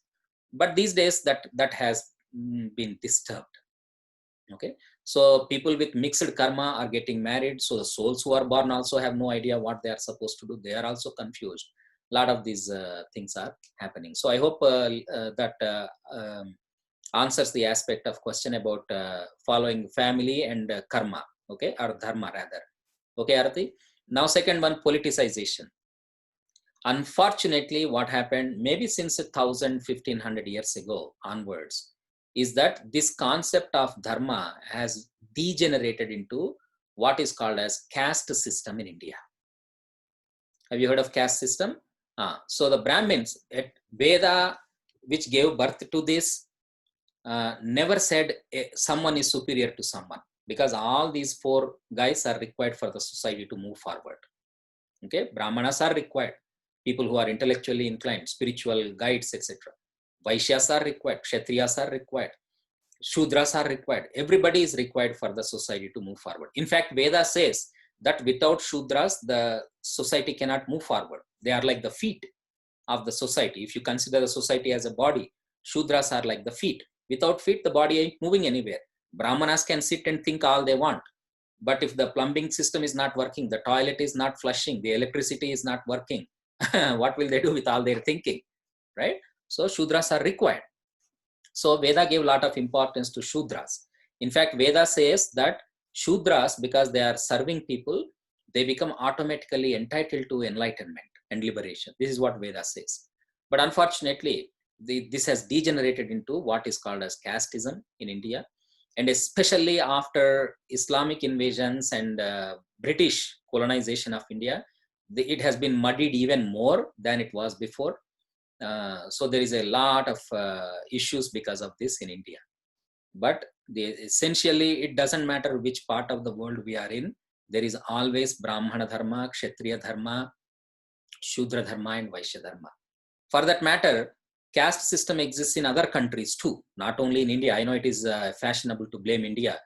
But these days, that has been disturbed. Okay, so people with mixed karma are getting married. So the souls who are born also have no idea what they are supposed to do. They are also confused. A lot of these things are happening. So I hope that answers the aspect of question about following family and karma, okay, or dharma rather. Okay, Arati. Now, second one, politicization. Unfortunately, what happened maybe since 1,500 years ago onwards is that this concept of dharma has degenerated into what is called as caste system in India. Have you heard of caste system? So the Brahmins at Veda, which gave birth to this, never said someone is superior to someone, because all these four guys are required for the society to move forward. Okay, Brahmanas are required, people who are intellectually inclined, spiritual guides, etc. Vaishyas are required, Kshatriyas are required, Shudras are required. Everybody is required for the society to move forward. In fact, Veda says that without Shudras, the society cannot move forward. They are like the feet of the society. If you consider the society as a body, Shudras are like the feet. Without feet, the body ain't moving anywhere. Brahmanas can sit and think all they want. But if the plumbing system is not working, the toilet is not flushing, the electricity is not working, what will they do with all their thinking, right? So Shudras are required. So Veda gave a lot of importance to Shudras. In fact, Veda says that Shudras, because they are serving people, they become automatically entitled to enlightenment and liberation. This is what Veda says. But unfortunately, this has degenerated into what is called as casteism in India. And especially after Islamic invasions and British colonization of India, it has been muddied even more than it was before. So there is a lot of issues because of this in India. But essentially, it doesn't matter which part of the world we are in. There is always Brahmana Dharma, Kshatriya Dharma, Shudra Dharma, and Vaishya Dharma. For that matter, caste system exists in other countries too, not only in India. I know it is fashionable to blame India,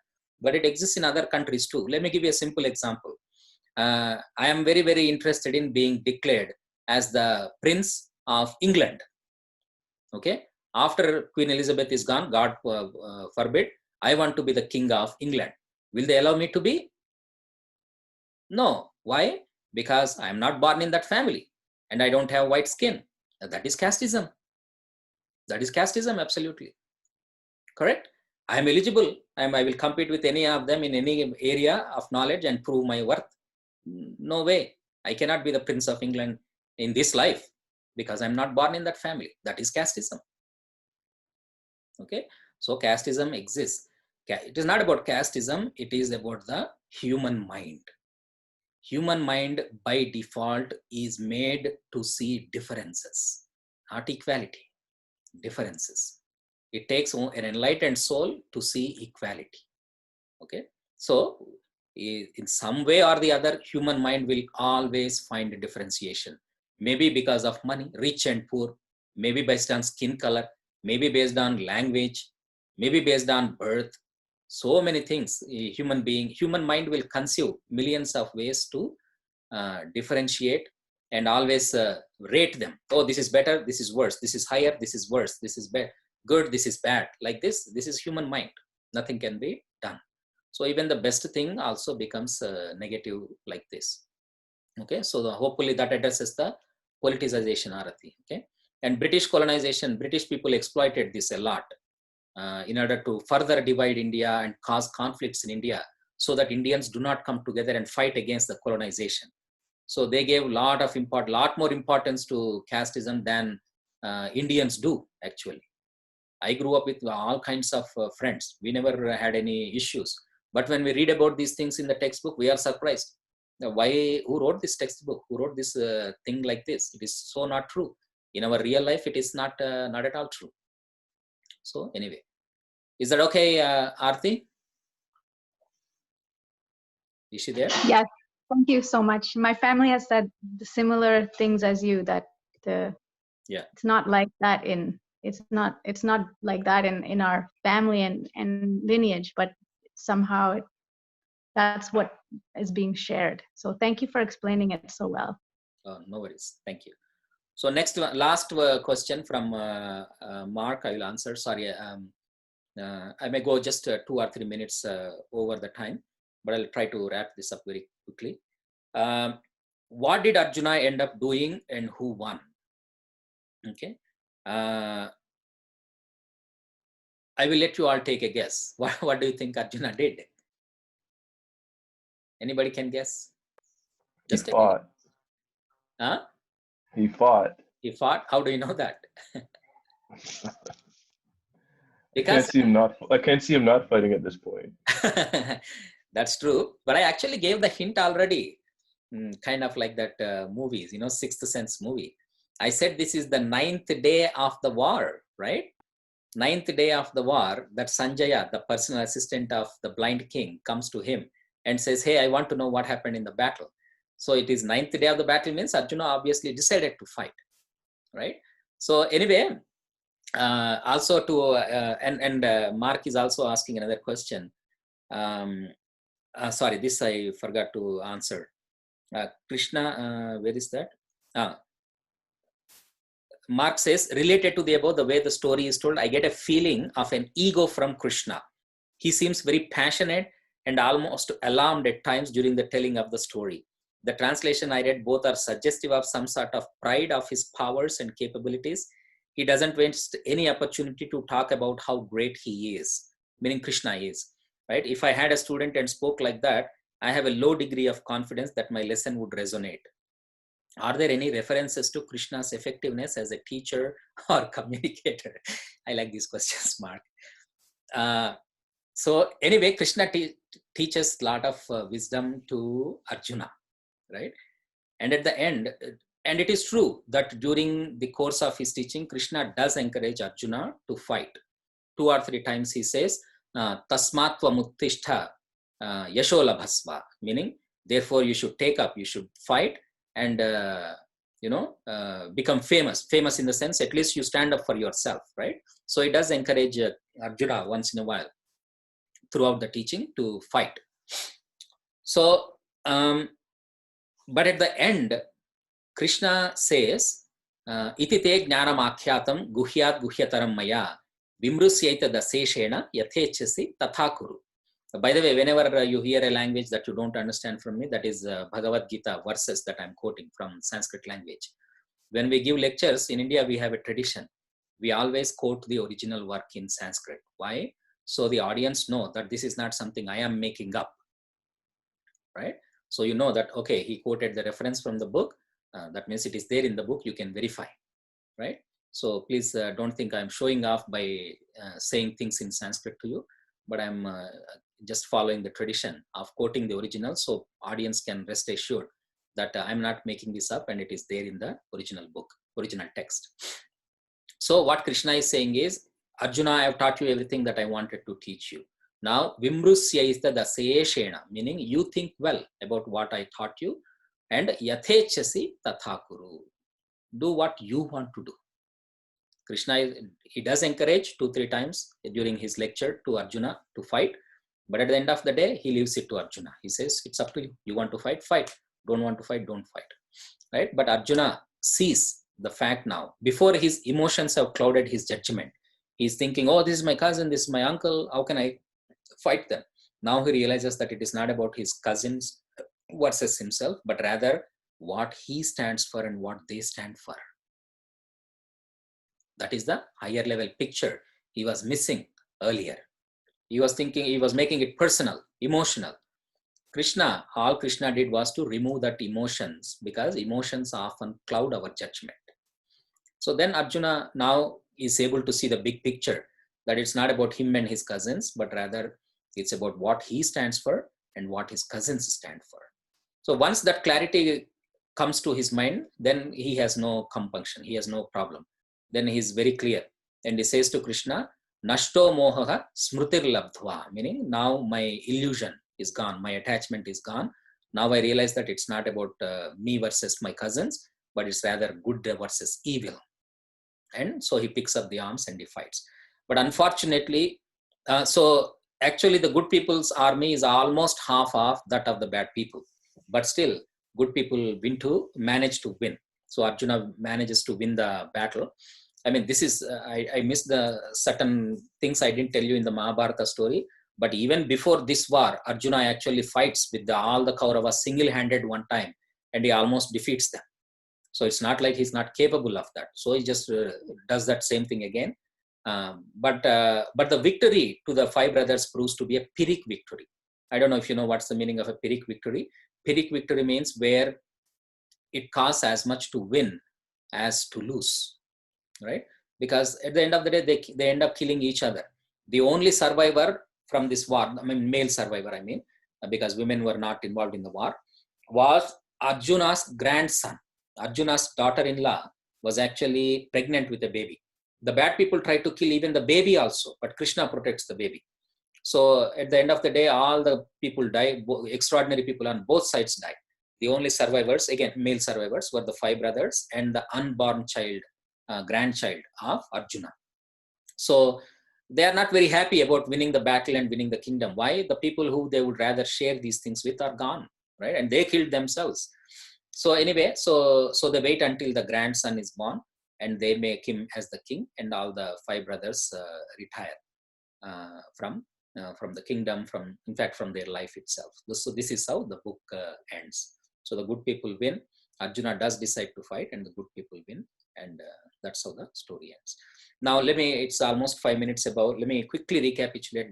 but it exists in other countries too. Let me give you a simple example. I am very, very interested in being declared as the Prince of England. Okay, after Queen Elizabeth is gone, God forbid, I want to be the King of England. Will they allow me to be? No. Why? Because I am not born in that family and I don't have white skin. That is casteism. That is casteism, absolutely. Correct? I am eligible. I will compete with any of them in any area of knowledge and prove my worth. No way. I cannot be the Prince of England in this life because I'm not born in that family. That is casteism. Okay? So casteism exists. It is not about casteism. It is about the human mind. Human mind by default is made to see differences, not equality, differences. It takes an enlightened soul to see equality. Okay, so in some way or the other, human mind will always find a differentiation. Maybe because of money, rich and poor, maybe based on skin color, maybe based on language, maybe based on birth. So many things. Human mind will conceive millions of ways to differentiate and always rate them. Oh, this is better, this is worse, this is higher, this is worse, this is good, this is bad. Like this is human mind. Nothing can be done. So even the best thing also becomes negative like this. Okay, so hopefully that addresses the politicization, Arati. Okay, and British colonization, British people exploited this a lot in order to further divide India and cause conflicts in India, so that Indians do not come together and fight against the colonization. So they gave lot more importance to casteism than Indians do actually. I grew up with all kinds of friends. We never had any issues. But when we read about these things in the textbook, we are surprised. Who wrote this textbook? Who wrote this thing like this? It is so not true. In our real life, it is not at all true. So anyway, is that okay, Aarti? Is she there? Yes, thank you so much. My family has said the similar things as you, that it's not like that it's not like that in our family and lineage, but somehow that's what is being shared. So thank you for explaining it so well. No worries. Thank you. So last question from Mark, I will answer. Sorry, I may go just 2 or 3 minutes over the time, but I'll try to wrap this up very quickly. What did Arjuna end up doing and who won? Okay. I will let you all take a guess. What do you think Arjuna did? Anybody can guess? Just he fought. Huh? He fought. He fought? How do you know that? Because I can't see him not fighting at this point. That's true. But I actually gave the hint already. Kind of like that movies, Sixth Sense movie. I said this is the 9th day of the war, right? 9th day of the war, that Sanjaya, the personal assistant of the blind king, comes to him and says, hey, I want to know what happened in the battle. So it is 9th day of the battle, means Arjuna obviously decided to fight, right? So anyway, also to, Mark is also asking another question. Sorry, this I forgot to answer. Krishna, where is that? Mark says, related to the above, the way the story is told, I get a feeling of an ego from Krishna. He seems very passionate and almost alarmed at times during the telling of the story. The translation I read, both are suggestive of some sort of pride of his powers and capabilities. He doesn't waste any opportunity to talk about how great he is, meaning Krishna is, right? If I had a student and spoke like that, I have a low degree of confidence that my lesson would resonate. Are there any references to Krishna's effectiveness as a teacher or communicator? I like these questions, Mark. So anyway, Krishna teaches a lot of wisdom to Arjuna, right? And at the end, and it is true that during the course of his teaching, Krishna does encourage Arjuna to fight. 2 or 3 times he says, Tasmatva Muttishta Yasholabhasva, meaning, therefore you should take up, you should fight and, become famous. Famous in the sense, at least you stand up for yourself, right? So he does encourage Arjuna once in a while throughout the teaching to fight. So, but at the end, Krishna says, Iti te jnanam akhyatam guhyat guhyataram maya vimrusyaita daseshena yathechasi tathakuru. By the way, whenever you hear a language that you don't understand from me, that is Bhagavad Gita verses that I'm quoting from Sanskrit language. When we give lectures in India, we have a tradition. We always quote the original work in Sanskrit. Why? So the audience know that this is not something I am making up, right? So you know that, okay, he quoted the reference from the book. That means it is there in the book, you can verify, right? So please don't think I'm showing off by saying things in Sanskrit to you, but I'm just following the tradition of quoting the original, so audience can rest assured that I'm not making this up and it is there in the original book, original text. So what Krishna is saying is, Arjuna, I have taught you everything that I wanted to teach you. Now, Vimrusya is the daseshena, meaning you think well about what I taught you, and yathechasi tathakuru. Do what you want to do. Krishna, he does encourage 2-3 times during his lecture to Arjuna to fight, but at the end of the day, he leaves it to Arjuna. He says, it's up to you. You want to fight, fight. Don't want to fight, don't fight, right? But Arjuna sees the fact now. Before his emotions have clouded his judgment, he's thinking, oh, this is my cousin, this is my uncle, how can I fight them? Now he realizes that it is not about his cousins versus himself, but rather what he stands for and what they stand for. That is the higher level picture he was missing earlier. He was thinking, he was making it personal, emotional. Krishna, all Krishna did was to remove that emotions, because emotions often cloud our judgment. So then Arjuna now is able to see the big picture, that it's not about him and his cousins, but rather it's about what he stands for and what his cousins stand for. So once that clarity comes to his mind, then he has no compunction, he has no problem. Then he is very clear. And he says to Krishna, Nashto mohaha smrutir labdhva, meaning now my illusion is gone, my attachment is gone. Now I realize that it's not about me versus my cousins, but it's rather good versus evil. And so he picks up the arms and he fights. But unfortunately, so actually the good people's army is almost half of that of the bad people. But still, good people manage to win. So Arjuna manages to win the battle. I mean, this is, I missed the certain things I didn't tell you in the Mahabharata story. But even before this war, Arjuna actually fights with all the Kauravas single-handed one time, and he almost defeats them. So it's not like he's not capable of that. So he just does that same thing again. But the victory to the five brothers proves to be a Pyrrhic victory. I don't know if you know what's the meaning of a Pyrrhic victory. Pyrrhic victory means where it costs as much to win as to lose, right? Because at the end of the day, they end up killing each other. The only survivor from this war, I mean male survivor, I mean, because women were not involved in the war, was Arjuna's grandson. Arjuna's daughter-in-law was actually pregnant with a baby. The bad people tried to kill even the baby also, but Krishna protects the baby. So at the end of the day, all the people die, extraordinary people on both sides die. The only survivors, again, male survivors, were the five brothers and the unborn child, grandchild of Arjuna. So they are not very happy about winning the battle and winning the kingdom. Why? The people who they would rather share these things with are gone, right? And they killed themselves. So anyway, so they wait until the grandson is born, and they make him as the king, and all the five brothers retire from the kingdom, in fact, from their life itself. So this is how the book ends. So the good people win. Arjuna does decide to fight, and the good people win, and that's how the story ends. Now it's almost 5 minutes about, let me quickly recapitulate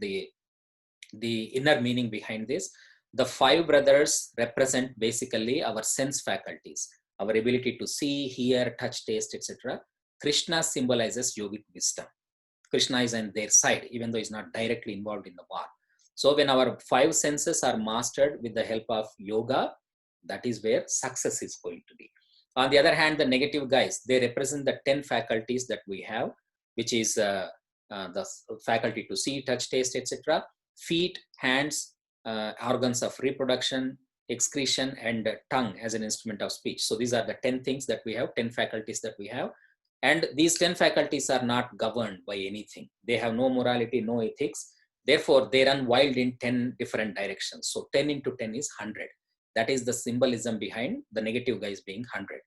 the inner meaning behind this. The five brothers represent basically our sense faculties, our ability to see, hear, touch, taste, etc. Krishna symbolizes yogic wisdom. Krishna is on their side, even though he's not directly involved in the war. So when our five senses are mastered with the help of yoga, that is where success is going to be. On the other hand, the negative guys, they represent the 10 faculties that we have, which is the faculty to see, touch, taste, etc. Feet, hands, organs of reproduction, excretion, and tongue as an instrument of speech. So these are the 10 things that we have, 10 faculties that we have. And these 10 faculties are not governed by anything. They have no morality, no ethics. Therefore, they run wild in 10 different directions. So 10 into 10 is 100. That is the symbolism behind the negative guys being 100.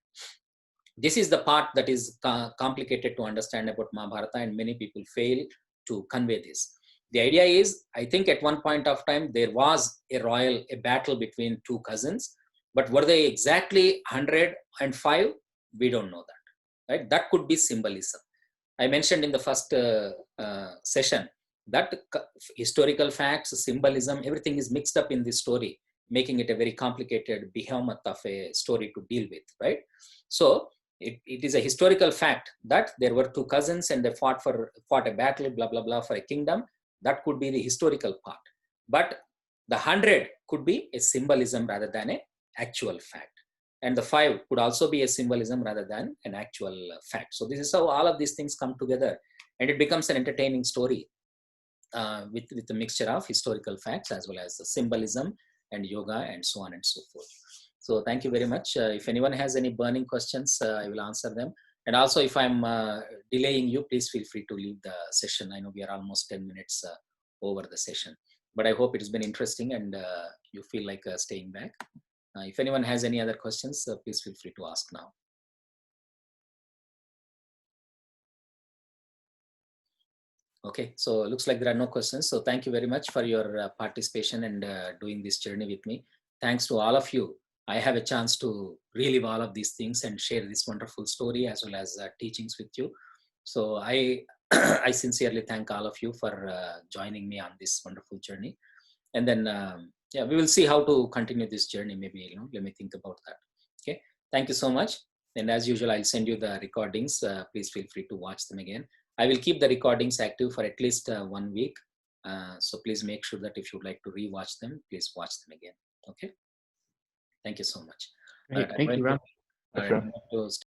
This is the part that is complicated to understand about Mahabharata, and many people fail to convey this. The idea is, I think at one point of time, there was a battle between two cousins, but were they exactly 105? We don't know that, right? That could be symbolism. I mentioned in the first session that historical facts, symbolism, everything is mixed up in this story, making it a very complicated behemoth of a story to deal with, right? So it is a historical fact that there were two cousins and they fought a battle, blah, blah, blah, for a kingdom. That could be the historical part. But the 100 could be a symbolism rather than an actual fact. And the 5 could also be a symbolism rather than an actual fact. So this is how all of these things come together, and it becomes an entertaining story with a mixture of historical facts as well as the symbolism and yoga and so on and so forth. So thank you very much. If anyone has any burning questions, I will answer them. And also, if I'm delaying you, please feel free to leave the session. I know we are almost 10 minutes over the session, but I hope it has been interesting and you feel like staying back. If anyone has any other questions, please feel free to ask now. Okay, so it looks like there are no questions. So thank you very much for your participation and doing this journey with me. Thanks to all of you. I have a chance to relive all of these things and share this wonderful story as well as teachings with you. So I sincerely thank all of you for joining me on this wonderful journey. And then, yeah, we will see how to continue this journey. Maybe, let me think about that. Okay, thank you so much. And as usual, I'll send you the recordings. Please feel free to watch them again. I will keep the recordings active for at least 1 week. So please make sure that if you'd like to rewatch them, please watch them again. Okay. Thank you so much. Great. Thank you, Ram. I'm going to start